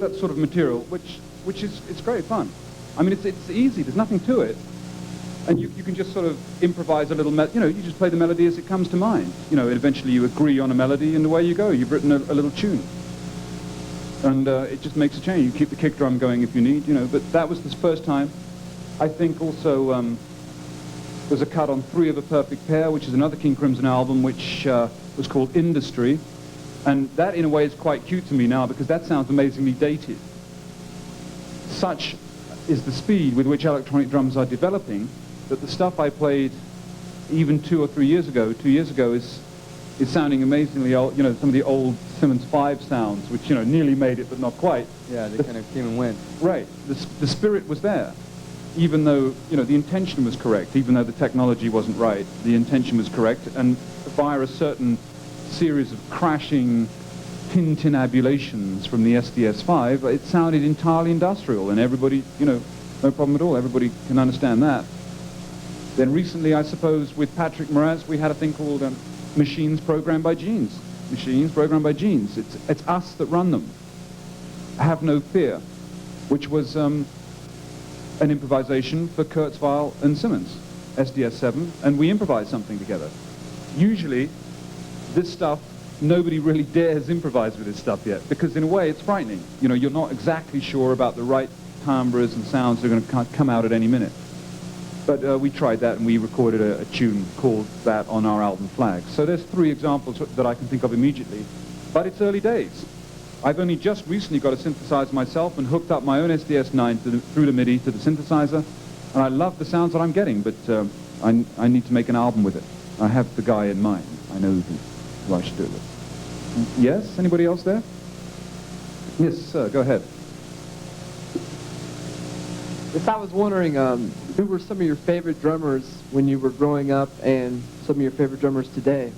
That sort of material, which is, it's great fun. I mean, it's easy, there's nothing to it. And you can just sort of improvise a little, you know, you just play the melody as it comes to mind. You know, and eventually you agree on a melody, and away you go. You've written a little tune. And it just makes a change. You keep the kick drum going if you need, you know. But that was the first time. I think also there's a cut on 3 of a Perfect Pair, which is another King Crimson album, which was called Industry. And that, in a way, is quite cute to me now, because that sounds amazingly dated. such is the speed with which electronic drums are developing that the stuff I played even 2 or 3 years ago, 2 years ago, is sounding amazingly old. You know, some of the old Simmons 5 sounds, which, you know, nearly made it but not quite. Yeah, they kind of came and went. Right. The spirit was there, even though, you know, the intention was correct, even though the technology wasn't right. The intention was correct, and via a certain series of crashing tintinabulations from the SDS-5, it sounded entirely industrial, and everybody, you know, no problem at all. Everybody can understand that. Then recently, I suppose, with Patrick Moraz, we had a thing called machines programmed by genes. Machines programmed by genes. It's us that run them. Have no fear, which was an improvisation for Kurzweil and Simmons, SDS-7, and we improvised something together. Usually, this stuff, nobody really dares improvise with this stuff yet, because in a way it's frightening. You know, you're not exactly sure about the right timbres and sounds that are going to come out at any minute. But we tried that, and we recorded a tune called that on our album Flag. So there's 3 examples that I can think of immediately, but it's early days. I've only just recently got a synthesizer myself and hooked up my own SDS-9 through the MIDI to the synthesizer, and I love the sounds that I'm getting, but I need to make an album with it. I have the guy in mind. I know who I should do it with. Yes? Anybody else there? Yes, sir, go ahead. Yes, I was wondering, who were some of your favorite drummers when you were growing up, and some of your favorite drummers today?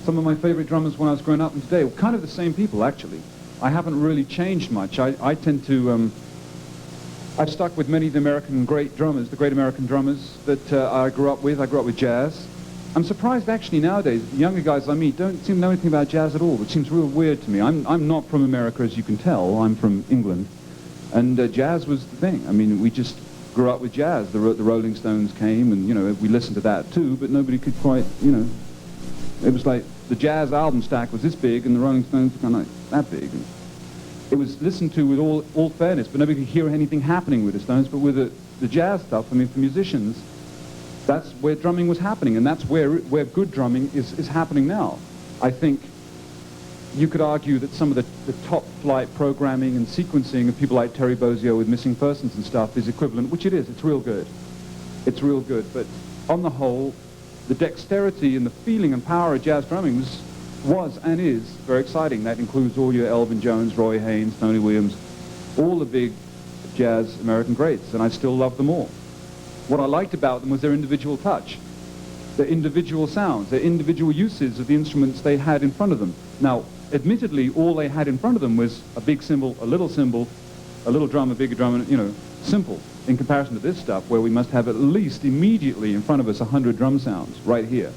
Some of my favorite drummers when I was growing up and today were kind of the same people, actually. I haven't really changed much. I tend to, I've stuck with many of the American great drummers, the great American drummers that I grew up with. I grew up with jazz. I'm surprised, actually, nowadays, the younger guys like me don't seem to know anything about jazz at all, which seems real weird to me. I'm not from America, as you can tell. I'm from England. And jazz was the thing. I mean, we just grew up with jazz. The Rolling Stones came, and, you know, we listened to that too, but nobody could quite, you know, it was like the jazz album stack was this big, and the Rolling Stones were kind of like that big. And it was listened to with all fairness, but nobody could hear anything happening with the Stones. But with the jazz stuff, I mean, for musicians, that's where drumming was happening, and that's where good drumming is happening now. I think you could argue that some of the top-flight programming and sequencing of people like Terry Bozzio with Missing Persons and stuff is equivalent, which it is. It's real good. It's real good. But on the whole, the dexterity and the feeling and power of jazz drumming was and is very exciting. That includes all your Elvin Jones, Roy Haynes, Tony Williams, all the big jazz American greats, and I still love them all. What I liked about them was their individual touch, their individual sounds, their individual uses of the instruments they had in front of them. Now, admittedly, all they had in front of them was a big cymbal, a little drum, a bigger drum, you know, simple in comparison to this stuff where we must have at least immediately in front of us 100 drum sounds right here.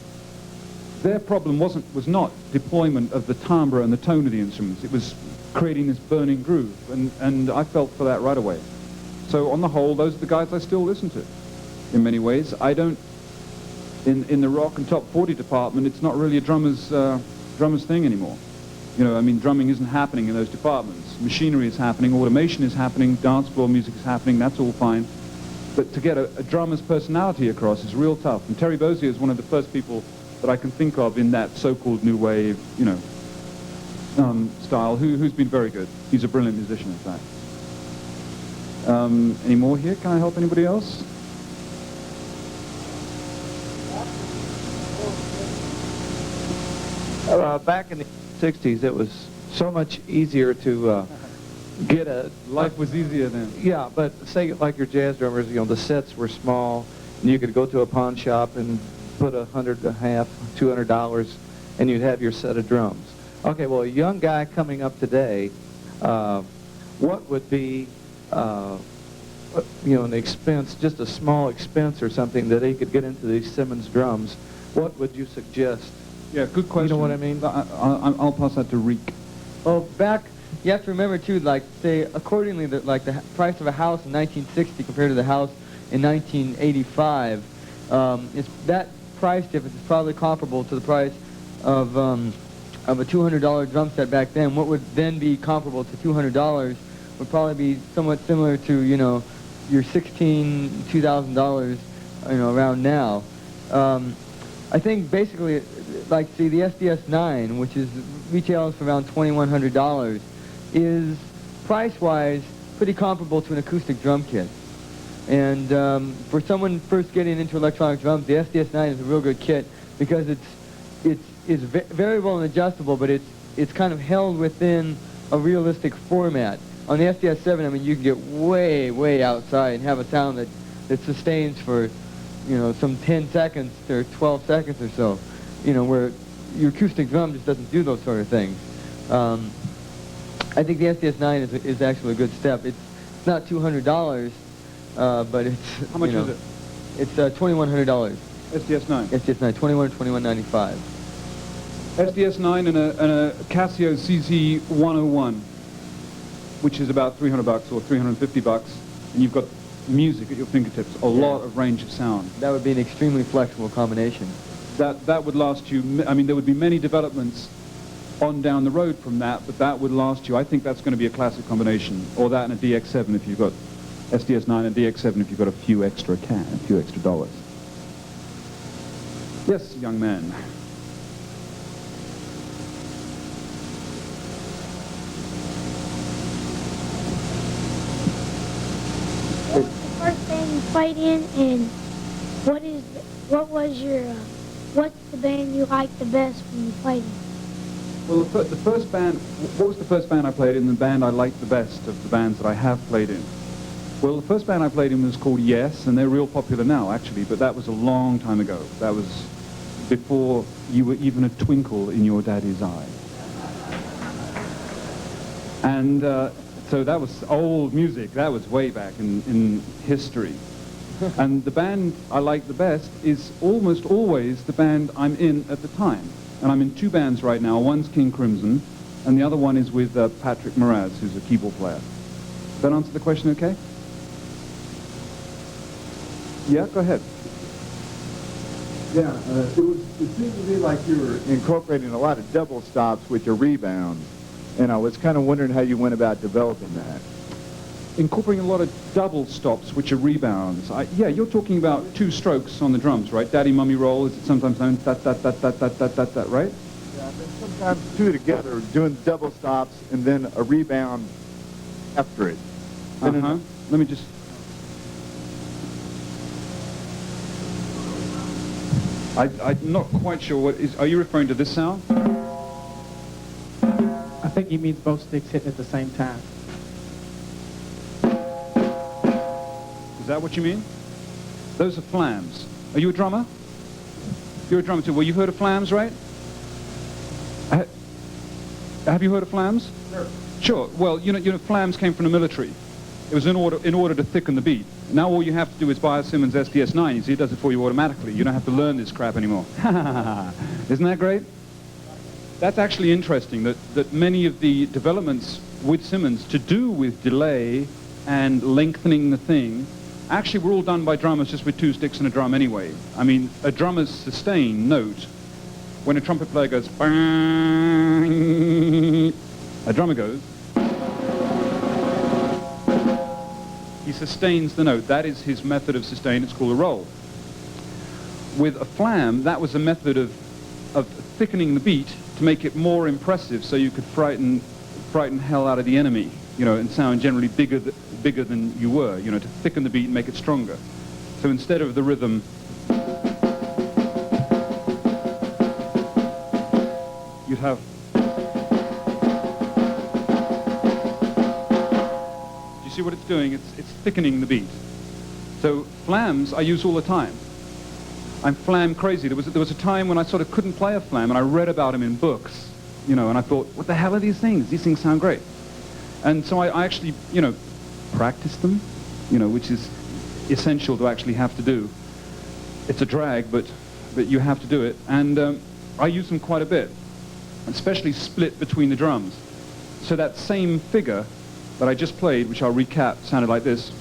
Their problem was not deployment of the timbre and the tone of the instruments. It was creating this burning groove, and I felt for that right away. So on the whole, those are the guys I still listen to. In many ways, I don't, in the rock and top 40 department, it's not really a drummer's thing anymore. You know, I mean, drumming isn't happening in those departments. Machinery is happening, automation is happening, dance floor music is happening, that's all fine. But to get a drummer's personality across is real tough. And Terry Bozzio is one of the first people that I can think of in that so-called new wave, you know, style, who's been very good. He's a brilliant musician, in fact. Any more here? Can I help anybody else? Back in the 60s, it was so much easier to get a... Life was easier then. Yeah, but say like your jazz drummers, you know, the sets were small, and you could go to a pawn shop and put $200, and you'd have your set of drums. Okay, well, a young guy coming up today, what would be, you know, an expense, just a small expense or something that he could get into these Simmons drums? What would you suggest? Yeah, good question. You know what I mean? I'll pass that to Reek. Well, you have to remember too, like, say, accordingly, the price of a house in 1960 compared to the house in 1985, that price difference is probably comparable to the price of a $200 drum set back then. What would then be comparable to $200 would probably be somewhat similar to, you know, your $2,000, you know, around now. I think basically, like, see, the SDS-9, which retails for around $2,100, is price-wise pretty comparable to an acoustic drum kit. And for someone first getting into electronic drums, the SDS9 is a real good kit because it's variable and adjustable, but it's kind of held within a realistic format. On the SDS7, I mean, you can get way, way outside and have a sound that sustains for, you know, some 10 seconds or 12 seconds or so, you know, where your acoustic drum just doesn't do those sort of things. I think the SDS9 is actually a good step. It's not $200, but it's... How much is it? It's $2,100. SDS9? SDS9, $21 or $21.95. SDS9 and a Casio CZ101, which is about $300 or $350, and you've got music at your fingertips, a lot of range of sound. That would be an extremely flexible combination. That would last you, I mean, there would be many developments on down the road from that, but that would last you. I think that's going to be a classic combination, or that and a DX7 if you've got SDS9 and DX7 if you've got a few extra dollars. Yes, young man. What's the first band you played in, and what's the band you liked the best when you played in? Well, the first band, what was the first band I played in, the band I liked the best of the bands that I have played in? Well, the first band I played in was called Yes, and they're real popular now, actually, but that was a long time ago. That was before you were even a twinkle in your daddy's eye. And so that was old music. That was way back in history. And the band I like the best is almost always the band I'm in at the time. And I'm in two bands right now. One's King Crimson, and the other one is with Patrick Moraz, who's a keyboard player. Does that answer the question okay? Yeah, go ahead. Yeah, it seemed to me like you were incorporating a lot of double stops with your rebounds, and I was kind of wondering how you went about developing that. Incorporating a lot of double stops, which are rebounds. Yeah, you're talking about two strokes on the drums, right? Daddy, mummy, roll, is it sometimes known, that, right? Yeah, and then sometimes two together, doing double stops and then a rebound after it. Uh-huh. Let me just... I'm not quite sure what is... Are you referring to this sound? I think he means both sticks hitting at the same time. Is that what you mean? Those are flams. Are you a drummer? You're a drummer too. Well, you've heard of flams, right? Have you heard of flams? Sure. Sure. Well, you know, flams came from the military. It was in order to thicken the beat. Now all you have to do is buy a Simmons SDS9. You see, it does it for you automatically. You don't have to learn this crap anymore. Isn't that great? That's actually interesting, that many of the developments with Simmons to do with delay and lengthening the thing actually were all done by drummers just with two sticks and a drum anyway. I mean, a drummer's sustain note, when a trumpet player goes, bang, a drummer goes, he sustains the note. That is his method of sustain. It's called a roll. With a flam, that was a method of thickening the beat to make it more impressive so you could frighten hell out of the enemy, you know, and sound generally bigger than you were, you know, to thicken the beat and make it stronger. So instead of the rhythm, you'd have... Do you see what it's doing? It's thickening the beat. So flams I use all the time. I'm flam crazy. There was a time when I sort of couldn't play a flam, and I read about them in books, you know, and I thought, what the hell are these things? These things sound great. And so I actually, you know, practiced them, you know, which is essential to actually have to do. It's a drag, but you have to do it. And I use them quite a bit, especially split between the drums. So that same figure that I just played, which I'll recap, sounded like this.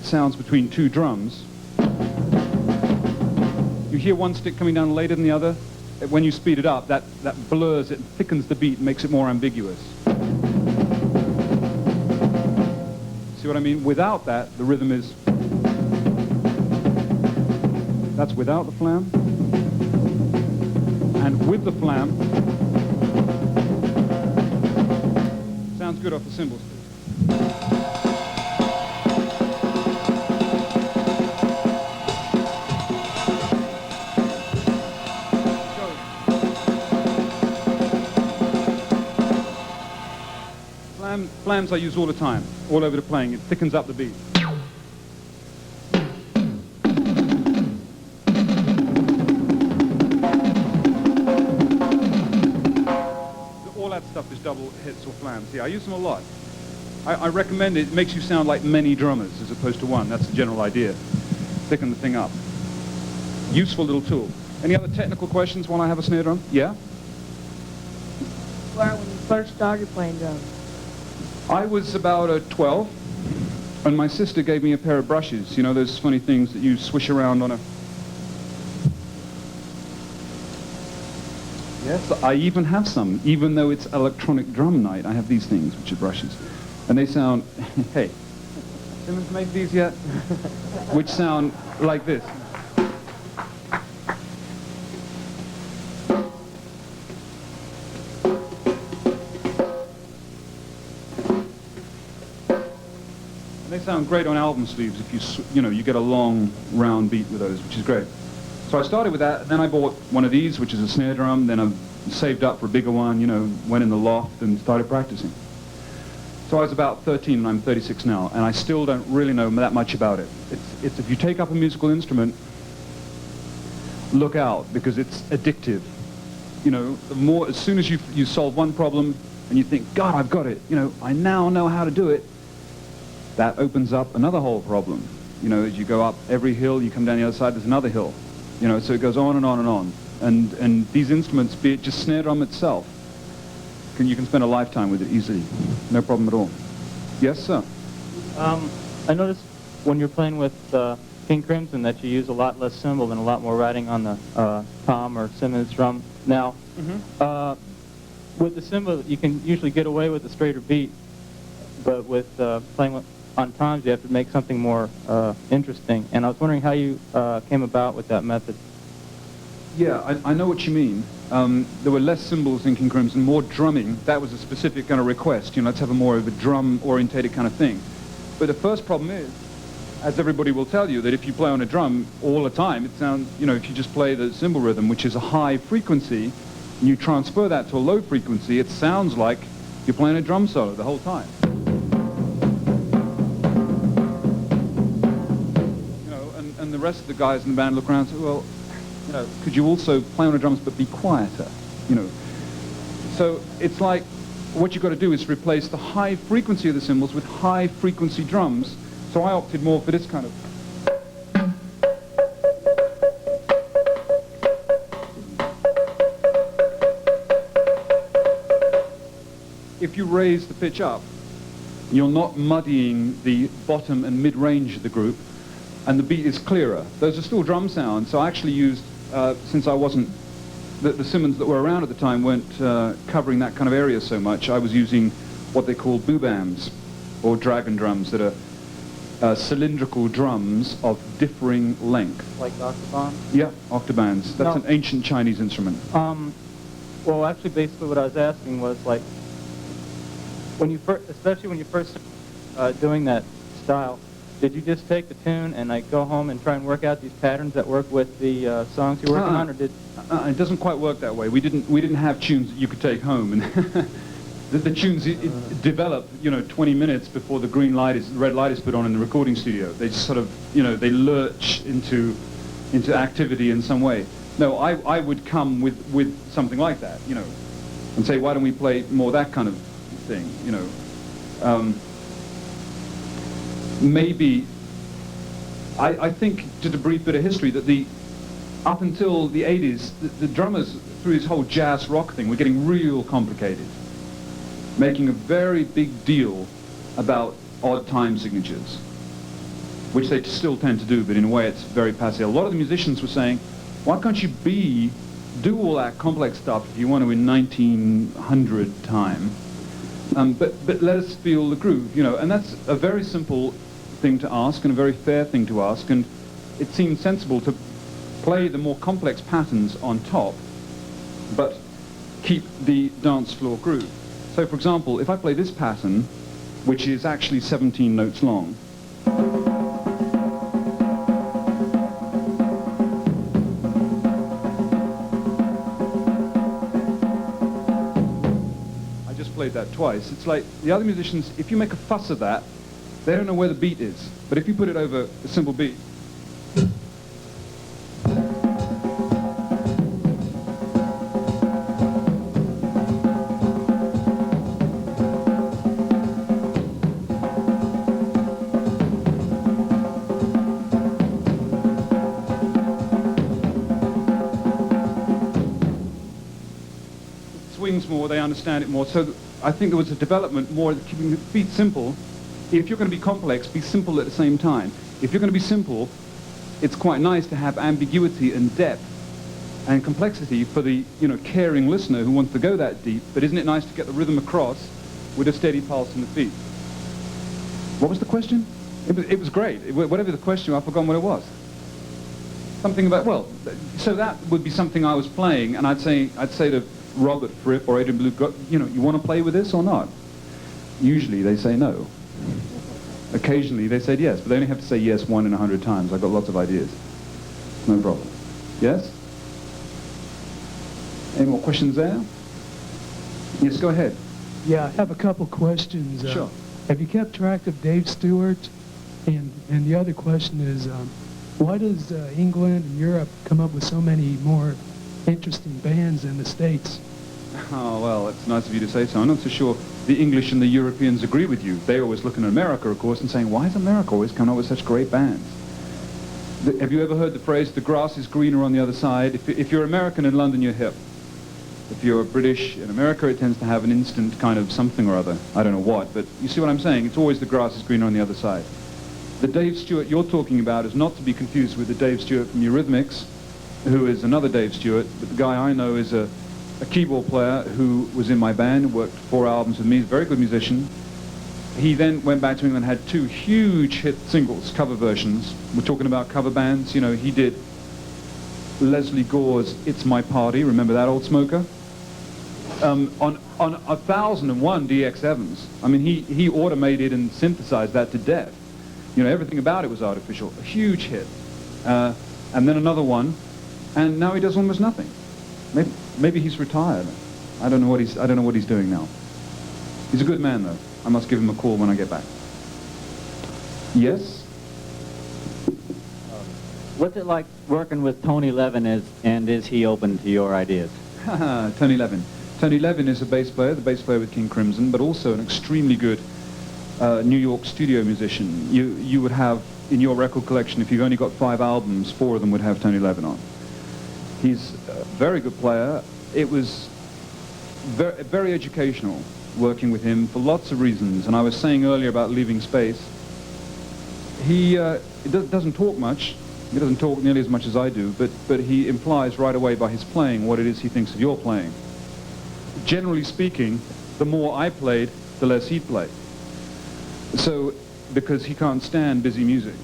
Sounds between two drums. You hear one stick coming down later than the other. When you speed it up, that blurs it, thickens the beat, and makes it more ambiguous. See what I mean? Without that, the rhythm is... That's without the flam. And with the flam... sounds good off the cymbals, too. Flams I use all the time, all over the playing. It thickens up the beat. All that stuff is double hits or flams. Yeah, I use them a lot. I recommend it. It makes you sound like many drummers as opposed to one. That's the general idea. Thicken the thing up. Useful little tool. Any other technical questions while I have a snare drum? Yeah? Where when you first started playing drums? I was about 12, and my sister gave me a pair of brushes. You know, those funny things that you swish around on a... Yes, I even have some. Even though it's electronic drum night, I have these things, which are brushes. And they sound... Hey, Simmons made these yet? Which sound like this. They sound great on album sleeves if you get a long round beat with those, which is great. So I started with that, then I bought one of these, which is a snare drum, then I saved up for a bigger one, went in the loft and started practicing. So I was about 13 and I'm 36 now, and I still don't really know that much about it. It's if you take up a musical instrument, look out, because it's addictive. As soon as you solve one problem and you think, God, I've got it, I now know how to do it, that opens up another whole problem. As you go up every hill, you come down the other side, there's another hill. So it goes on and on and on. And these instruments, be it just snare drum itself, you can spend a lifetime with it easily. No problem at all. Yes, sir? I noticed when you're playing with King Crimson that you use a lot less cymbal and a lot more riding on the tom or Simmons drum. Now, with the cymbal, you can usually get away with a straighter beat, but with playing on toms, you have to make something more interesting. And I was wondering how you came about with that method. Yeah, I know what you mean. There were less cymbals in King Crimson, more drumming. That was a specific kind of request. Let's have a more of a drum-orientated kind of thing. But the first problem is, as everybody will tell you, that if you play on a drum all the time, it sounds, if you just play the cymbal rhythm, which is a high frequency, and you transfer that to a low frequency, it sounds like you're playing a drum solo the whole time. And the rest of the guys in the band look around and say, well, could you also play on the drums but be quieter? So it's like what you've got to do is replace the high frequency of the cymbals with high frequency drums. So I opted more for this kind of. If you raise the pitch up, you're not muddying the bottom and mid-range of the group, and the beat is clearer. Those are still drum sounds, so I actually used, since I wasn't, the Simmons that were around at the time weren't covering that kind of area so much, I was using what they call boobams, or dragon drums, that are cylindrical drums of differing length. Like octaban? Yeah, octobans. That's an ancient Chinese instrument. Well, actually, basically what I was asking was, like, especially when you first doing that style, did you just take the tune and like go home and try and work out these patterns that work with the songs you're working on, or did? It doesn't quite work that way. We didn't have tunes that you could take home, and the tunes develop 20 minutes before the red light is put on in the recording studio. They just sort of they lurch into activity in some way. No, I would come with something like that, and say, why don't we play more that kind of thing, maybe, I think, just a brief bit of history, that up until the 80s, the drummers, through this whole jazz rock thing, were getting real complicated, making a very big deal about odd time signatures, which they still tend to do, but in a way it's very passe. A lot of the musicians were saying, why can't you do all that complex stuff if you want to in 1900 time, but let us feel the groove, and that's a very simple thing to ask and a very fair thing to ask, and it seemed sensible to play the more complex patterns on top, but keep the dance floor groove. So, for example, if I play this pattern, which is actually 17 notes long, I just played that twice. It's like the other musicians, if you make a fuss of that, they don't know where the beat is. But if you put it over a simple beat, swings more, they understand it more. So I think there was a development more keeping the beat simple. If you're going to be complex, be simple at the same time. If you're going to be simple, it's quite nice to have ambiguity and depth and complexity for the, caring listener who wants to go that deep. But isn't it nice to get the rhythm across with a steady pulse in the beat? What was the question? It was great. Whatever the question, I've forgotten what it was. Something about, so that would be something I was playing, and I'd say to Robert Fripp or Adrian Blue, you want to play with this or not? Usually they say no. Occasionally they said yes, but they only have to say yes 1 in 100 times. I've got lots of ideas. No problem. Yes? Any more questions there? Yes, go ahead. Yeah, I have a couple questions. Sure. Have you kept track of Dave Stewart? And the other question is, why does England and Europe come up with so many more interesting bands than the States? Oh, well, it's nice of you to say so. I'm not so sure the English and the Europeans agree with you. They always look at America, of course, and saying, why is America always coming up with such great bands? Have you ever heard the phrase, the grass is greener on the other side? If you're American in London, you're hip. If you're British in America, it tends to have an instant kind of something or other. I don't know what, but you see what I'm saying? It's always the grass is greener on the other side. The Dave Stewart you're talking about is not to be confused with the Dave Stewart from Eurythmics, who is another Dave Stewart, but the guy I know is a keyboard player who was in my band, worked 4 albums with me, he's a very good musician. He then went back to England and had 2 huge hit singles, cover versions. We're talking about cover bands. He did Leslie Gore's It's My Party, remember that old smoker? On 1001 DX Evans. I mean, he automated and synthesized that to death. Everything about it was artificial. A huge hit. And then another one, and now he does almost nothing. Maybe he's retired. I don't know what he's doing now. He's a good man, though. I must give him a call when I get back. Yes? What's it like working with Tony Levin, and is he open to your ideas? Tony Levin. Tony Levin is a bass player, the bass player with King Crimson, but also an extremely good New York studio musician. You would have, in your record collection, if you've only got 5 albums, 4 of them would have Tony Levin on. He's a very good player. It was very educational working with him for lots of reasons. And I was saying earlier about leaving space. He doesn't talk much. He doesn't talk nearly as much as I do, but he implies right away by his playing what it is he thinks of your playing. Generally speaking, the more I played, the less he'd play. So, because he can't stand busy music.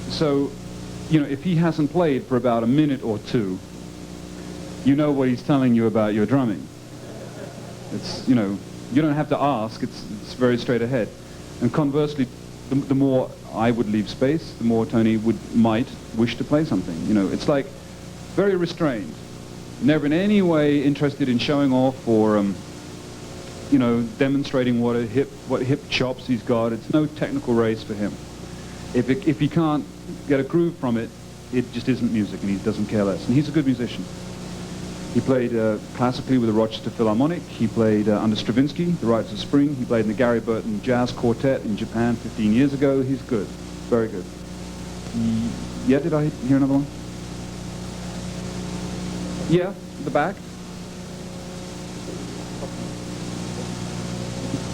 So, if he hasn't played for about a minute or 2, you know what he's telling you about your drumming. It's, you don't have to ask, it's very straight ahead. And conversely, the more I would leave space, the more Tony might wish to play something. It's like very restrained. Never in any way interested in showing off or, demonstrating what hip chops he's got. It's no technical race for him. If he can't get a groove from it, it just isn't music, and he doesn't care less. And he's a good musician. He played classically with the Rochester Philharmonic. He played under Stravinsky, the Rites of Spring. He played in the Gary Burton Jazz Quartet in Japan 15 years ago. He's good, very good. Yeah, did I hear another one? Yeah, the back.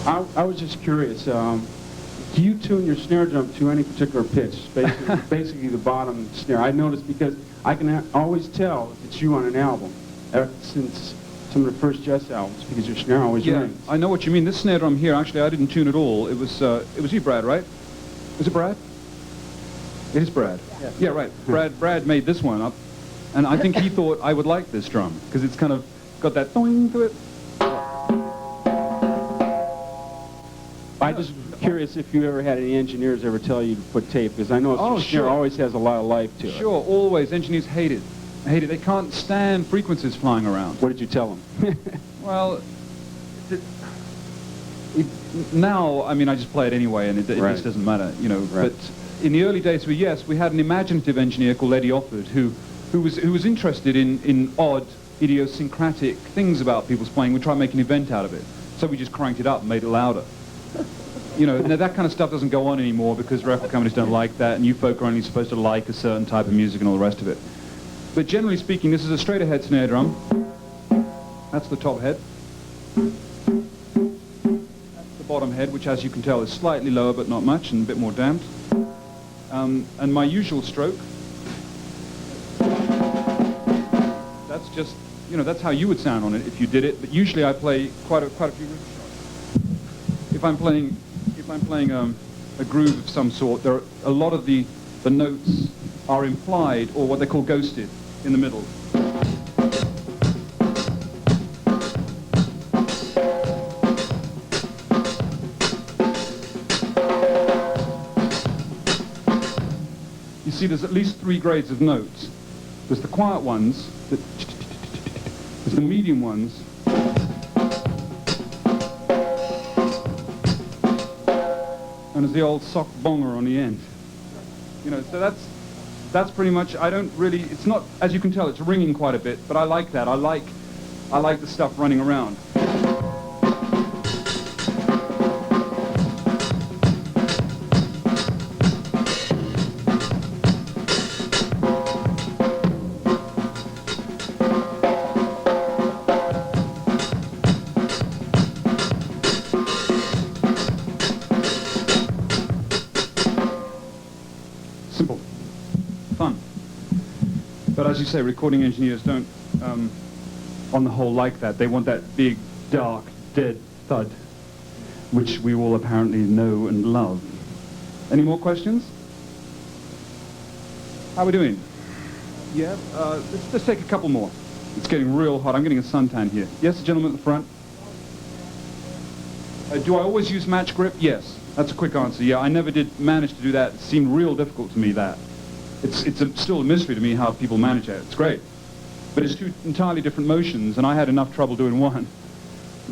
I was just curious. Do you tune your snare drum to any particular pitch? Basically the bottom snare. I noticed because I can always tell if it's you on an album, ever since some of the first Jess albums, because your snare always rings. I know what you mean. This snare drum here, actually, I didn't tune at all. It was you, Brad, right? Was it Brad? It is Brad. Yeah, right. Brad made this one up, and I think he thought I would like this drum because it's kind of got that thing to it. I'm just curious if you ever had any engineers ever tell you to put tape, because I know a snare always has a lot of life to it. Sure, always. Engineers hate it. They can't stand frequencies flying around. What did you tell them? Well, now, I mean, I just play it anyway, and it just doesn't matter, you know. Right. But in the early days, we had an imaginative engineer called Eddie Offord who was interested in odd, idiosyncratic things about people's playing. We tried to make an event out of it, so we just cranked it up and made it louder. You know, now that kind of stuff doesn't go on anymore because record companies don't like that, and you folk are only supposed to like a certain type of music and all the rest of it. But generally speaking, this is a straight ahead snare drum. That's the top head. That's the bottom head, which, as you can tell, is slightly lower but not much and a bit more damped. And my usual stroke, that's just, you know, that's how you would sound on it if you did it. But usually I play quite a few rhythm shots. If I'm playing a groove of some sort, there are a lot of the notes are implied, or what they call ghosted, in the middle. You see, there's at least 3 grades of notes. There's the quiet ones, there's the medium ones, and there's the old sock bonger on the end. You know, so that's pretty much, I don't really, it's not, as you can tell, it's ringing quite a bit, but I like that. I like the stuff running around. Simple. Fun. But as you say, recording engineers don't, on the whole, like that. They want that big, dark, dead thud, which we all apparently know and love. Any more questions? How are we doing? Yeah, let's take a couple more. It's getting real hot. I'm getting a suntan here. Yes, the gentleman at the front. Do I always use match grip? Yes. That's a quick answer. Yeah, I never did manage to do that. It seemed real difficult to me, that. It's still a mystery to me how people manage it. It's great. But it's 2 entirely different motions, and I had enough trouble doing one.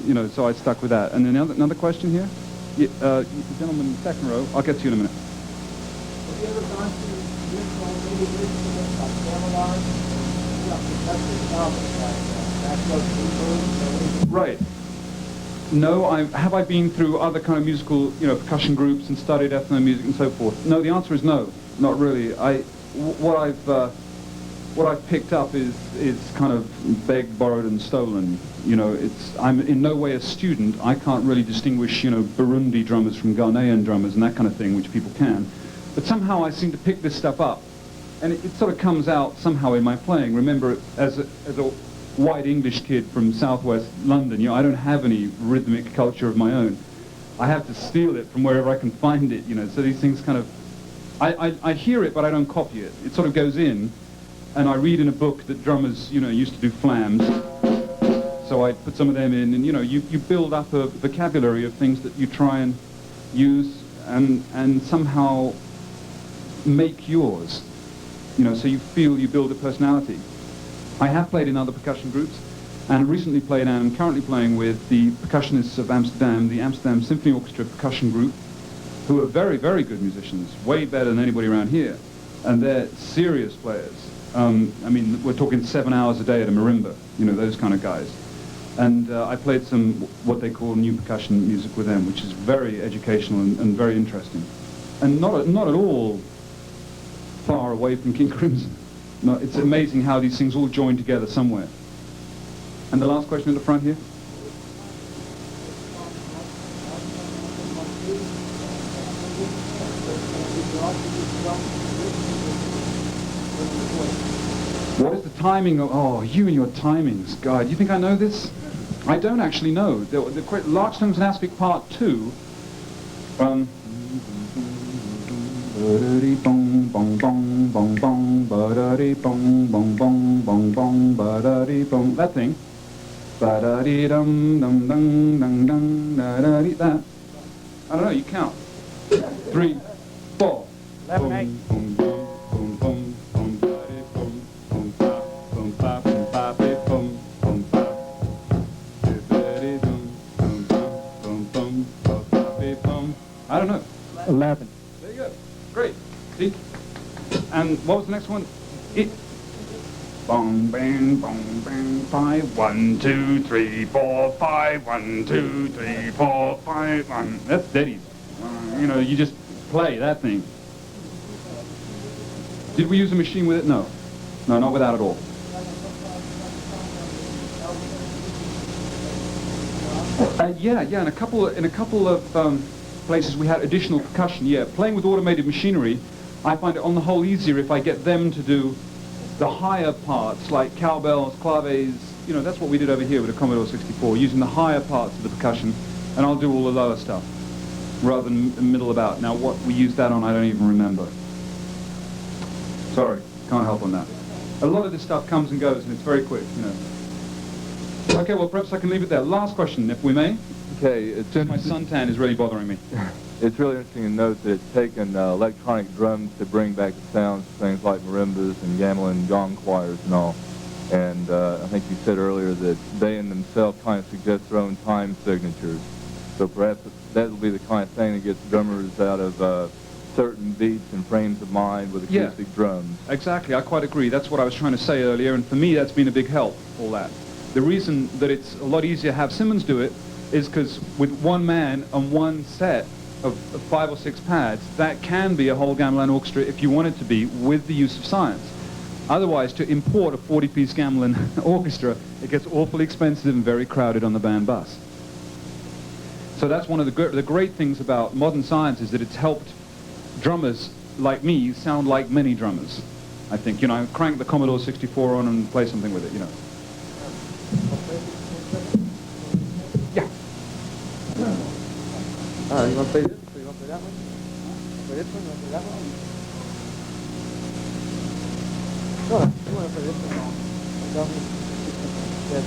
You know, so I stuck with that. And then another question here? Yeah, the gentleman in the second row. I'll get to you in a minute. Have you ever gone to musical maybe instruments like seminars? Right. No, have I been through other kind of musical, you know, percussion groups and studied ethno music and so forth? No, the answer is no, not really. What I've picked up is kind of begged, borrowed, and stolen. You know, I'm in no way a student. I can't really distinguish, you know, Burundi drummers from Ghanaian drummers and that kind of thing, which people can. But somehow I seem to pick this stuff up, and it sort of comes out somehow in my playing. Remember, as a white English kid from southwest London, you know, I don't have any rhythmic culture of my own. I have to steal it from wherever I can find it, you know, so these things kind of, I hear it, but I don't copy it. It sort of goes in, and I read in a book that drummers, you know, used to do flams, so I put some of them in, and, you know, you build up a vocabulary of things that you try and use and somehow make yours, you know, so you feel you build a personality. I have played in other percussion groups, and recently played and am currently playing with the percussionists of Amsterdam, the Amsterdam Symphony Orchestra percussion group, who are very, very good musicians, way better than anybody around here, and they're serious players. I mean, we're talking 7 hours a day at a marimba, you know, those kind of guys. And I played some, what they call new percussion music with them, which is very educational and very interesting. And not at all far away from King Crimson. No, it's amazing how these things all join together somewhere. And the last question at the front here? What is the timing of, oh, you and your timings, God, you think I know this? I don't actually know. The Large Tones and Aspic Part 2, that thing. That. I don't know, you count. 3, 4. 11, 8. Boom, boom, boom, boom, boom, ba-de, boom, boom, ba, boom, ba, boom, ba, be, boom, boom, ba. Be-be-de, boom, boom, boom, boom, boom, ba, be, boom. I don't know. 11. There you go. Great. See? And what was the next one? It. Bong, bang, bong, bang, 5, 1, 2, 3, 4, 5, 1, 2, 3, 4, 5, 1. That's dead easy. You know, you just play that thing. Did we use a machine with it? No. No, not with that at all. Yeah, in a couple of places we had additional percussion. Yeah, playing with automated machinery, I find it on the whole easier if I get them to do the higher parts, like cowbells, claves. You know, that's what we did over here with the Commodore 64, using the higher parts of the percussion, and I'll do all the lower stuff, rather than middle about. Now, what we used that on, I don't even remember. Sorry, can't help on that. A lot of this stuff comes and goes, and it's very quick, you know. Okay, well, perhaps I can leave it there. Last question, if we may. Okay, it's My suntan is really bothering me. It's really interesting to note that it's taken electronic drums to bring back the sounds of things like marimbas and gamelan gong choirs and all. And I think you said earlier that they in themselves kind of suggest their own time signatures. So perhaps that will be the kind of thing that gets drummers out of certain beats and frames of mind with acoustic drums. Exactly, I quite agree. That's what I was trying to say earlier, and for me that's been a big help, all that. The reason that it's a lot easier to have Simmons do it is because with one man on one set of 5 or 6 pads, that can be a whole gamelan orchestra if you want it to be, with the use of science. Otherwise, to import a 40-piece gamelan orchestra, it gets awfully expensive and very crowded on the band bus. So that's one of the great things about modern science, is that it's helped drummers like me sound like many drummers. I think, you know, crank the Commodore 64 on and play something with it, you know. Yeah. You want to play this? So you want to play that one? Play this one? You want to play that one? No, you want to play this one? Yes.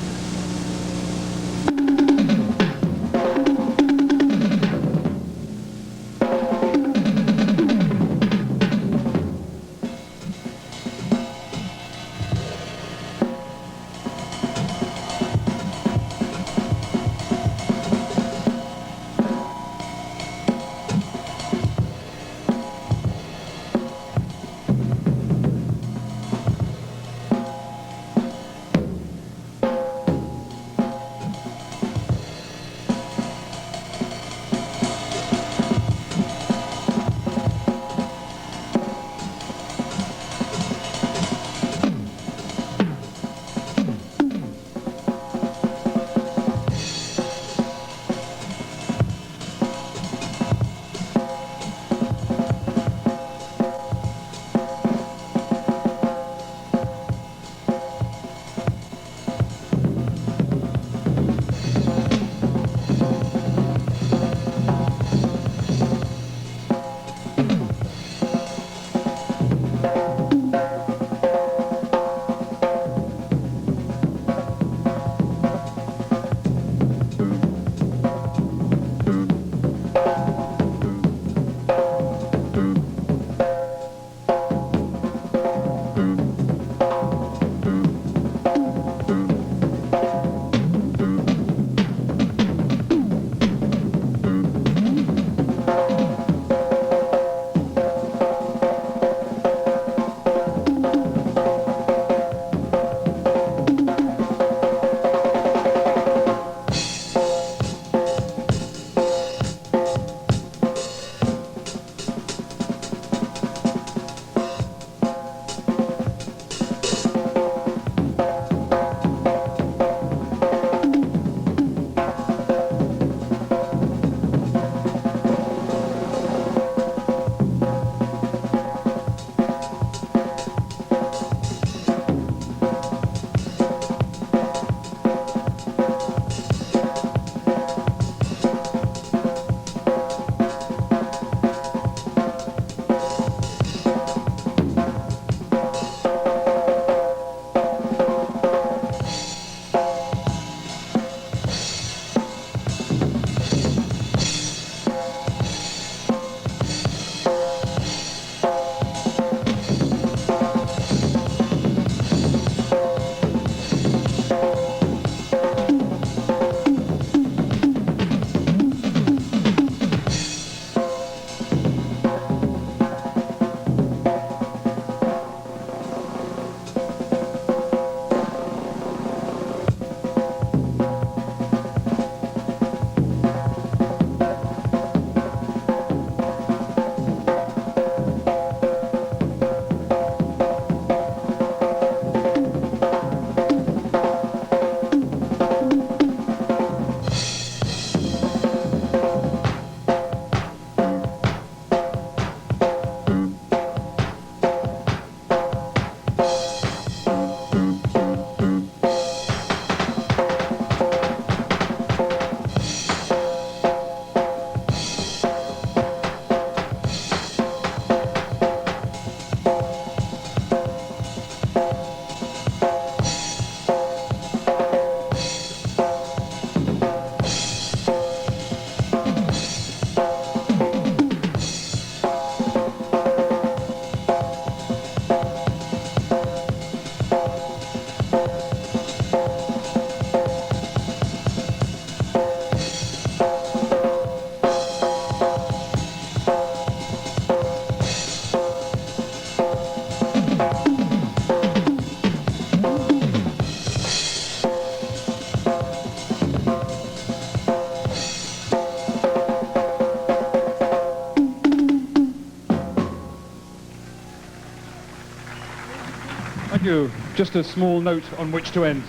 Thank you. Just a small note on which to end.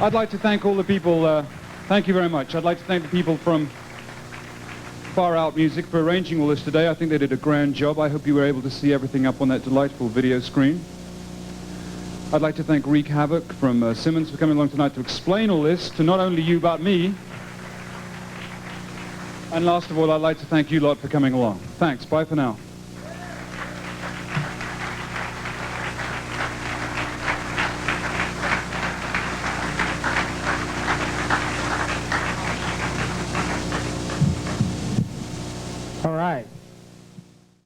I'd like to thank all the people, thank you very much. I'd like to thank the people from Far Out Music for arranging all this today. I think they did a grand job. I hope you were able to see everything up on that delightful video screen. I'd like to thank Wreak Havoc from Simmons for coming along tonight to explain all this to not only you but me. And last of all, I'd like to thank you lot for coming along. Thanks. Bye for now.